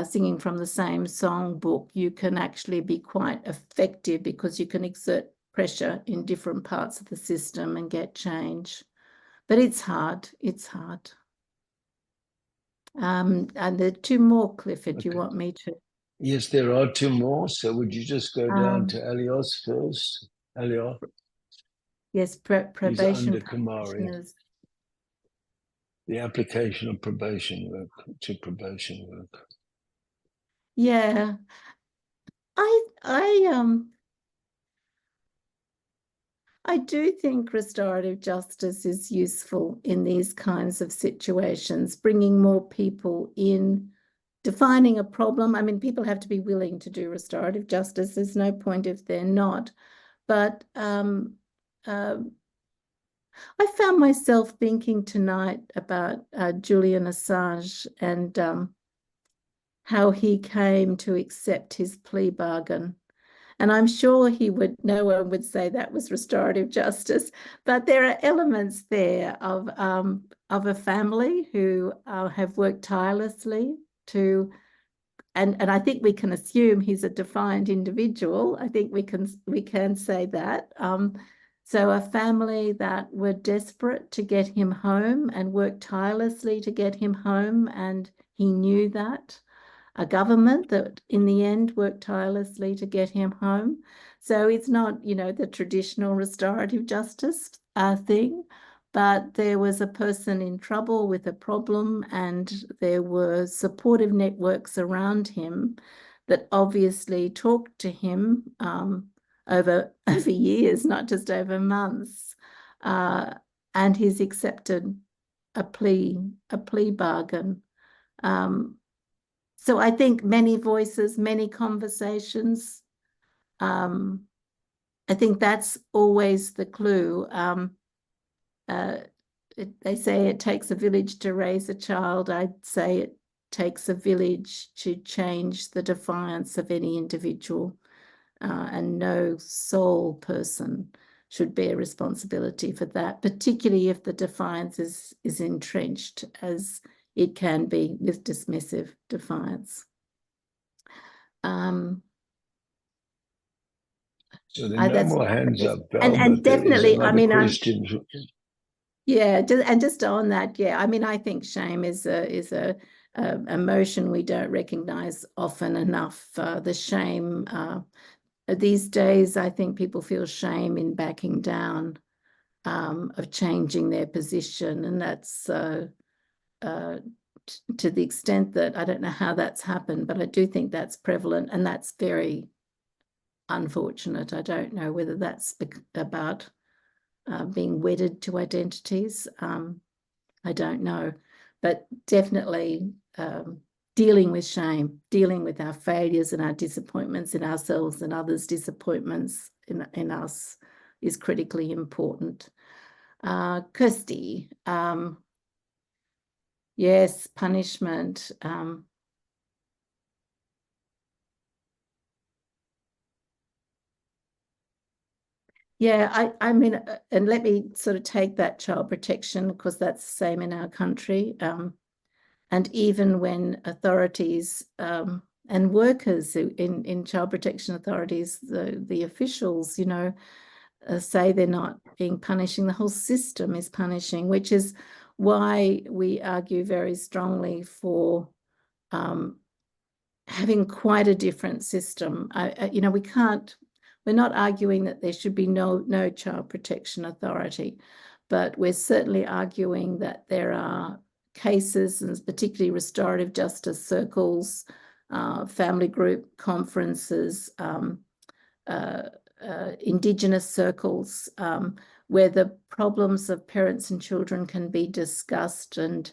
singing from the same songbook, you can actually be quite effective because you can exert pressure in different parts of the system and get change. But it's hard. It's hard. And there are two more, Clifford. Okay. Do you want me to? Yes, there are two more. So would you just go down to Elios first? Elios. Yes, probation under Kamari. practitioners. The application of probation work to probation work. Yeah. I do think restorative justice is useful in these kinds of situations, bringing more people in, defining a problem. I mean, people have to be willing to do restorative justice. There's no point if they're not. But I found myself thinking tonight about Julian Assange and how he came to accept his plea bargain. And I'm sure no one would say that was restorative justice, but there are elements there of a family who have worked tirelessly to, and I think we can assume he's a defiant individual. I think we can say that. So a family that were desperate to get him home and worked tirelessly to get him home, and he knew that. A government that in the end worked tirelessly to get him home. So it's not, the traditional restorative justice thing, but there was a person in trouble with a problem, and there were supportive networks around him that obviously talked to him over years, not just over months, and he's accepted a plea bargain. So I think many voices, many conversations. I think that's always the clue. They say it takes a village to raise a child. I'd say it takes a village to change the defiance of any individual, and no sole person should bear responsibility for that, particularly if the defiance is entrenched, as it can be with dismissive defiance. So there are no more hands up, Val, and definitely, I mean, question. Yeah, just on that, yeah. I mean, I think shame is a emotion we don't recognize often enough. The shame these days, I think people feel shame in backing down, of changing their position, and that's to the extent that I don't know how that's happened, but I do think that's prevalent, and that's very unfortunate. I don't know whether that's about being wedded to identities. I don't know, but definitely dealing with shame, dealing with our failures and our disappointments in ourselves and others' disappointments in us is critically important. Kirsty, yes, punishment. Yeah, I mean, and let me sort of take that child protection, because that's the same in our country. And even when authorities and workers in child protection authorities, the officials, say they're not being punishing, the whole system is punishing, which is why we argue very strongly for having quite a different system. We're not arguing that there should be no child protection authority, but we're certainly arguing that there are cases, and particularly restorative justice circles, family group conferences, Indigenous circles, where the problems of parents and children can be discussed and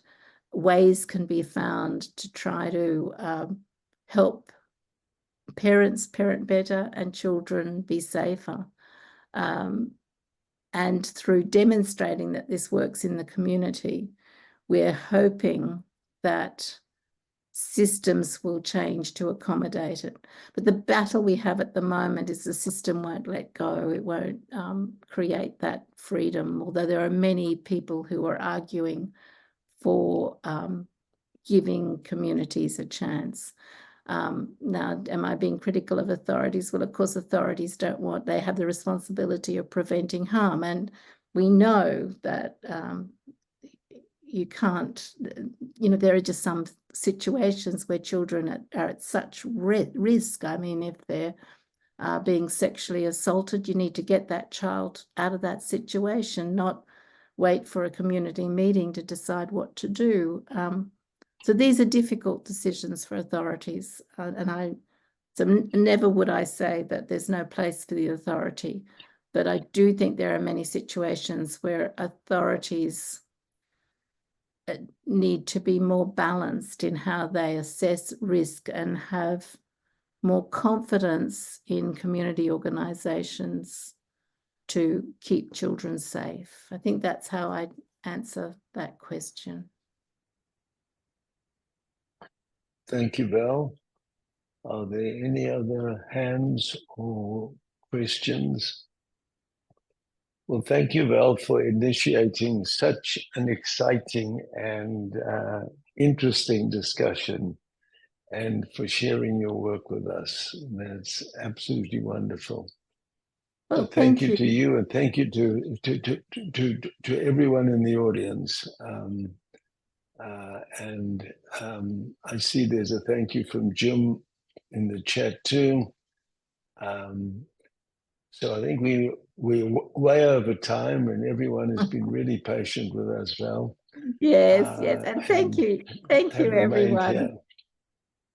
ways can be found to try to help parents parent better and children be safer. And through demonstrating that this works in the community, we're hoping that systems will change to accommodate it. But the battle we have at the moment is the system won't let go. It won't create that freedom, although there are many people who are arguing for giving communities a chance. Now, am I being critical of authorities? Well, of course, authorities they have the responsibility of preventing harm. And we know that you can't, there are just some situations where children are at such risk. I mean, if they're being sexually assaulted, you need to get that child out of that situation, not wait for a community meeting to decide what to do. So these are difficult decisions for authorities. So never would I say that there's no place for the authority, but I do think there are many situations where authorities need to be more balanced in how they assess risk and have more confidence in community organisations to keep children safe. I think that's how I answer that question. Thank you, Val. Are there any other hands or questions? Well, thank you, Val, for initiating such an exciting and interesting discussion and for sharing your work with us. That's absolutely wonderful. Well, So thank you to you, and thank you to everyone in the audience. I see there's a thank you from Jim in the chat too. So I think we're way over time, and everyone has been really patient with us, Val. Yes, and thank you, everyone.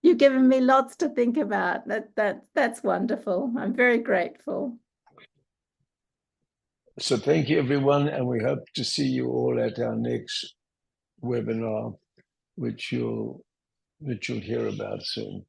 You've given me lots to think about. That's wonderful. I'm very grateful. So thank you, everyone, and we hope to see you all at our next webinar, which you'll hear about soon.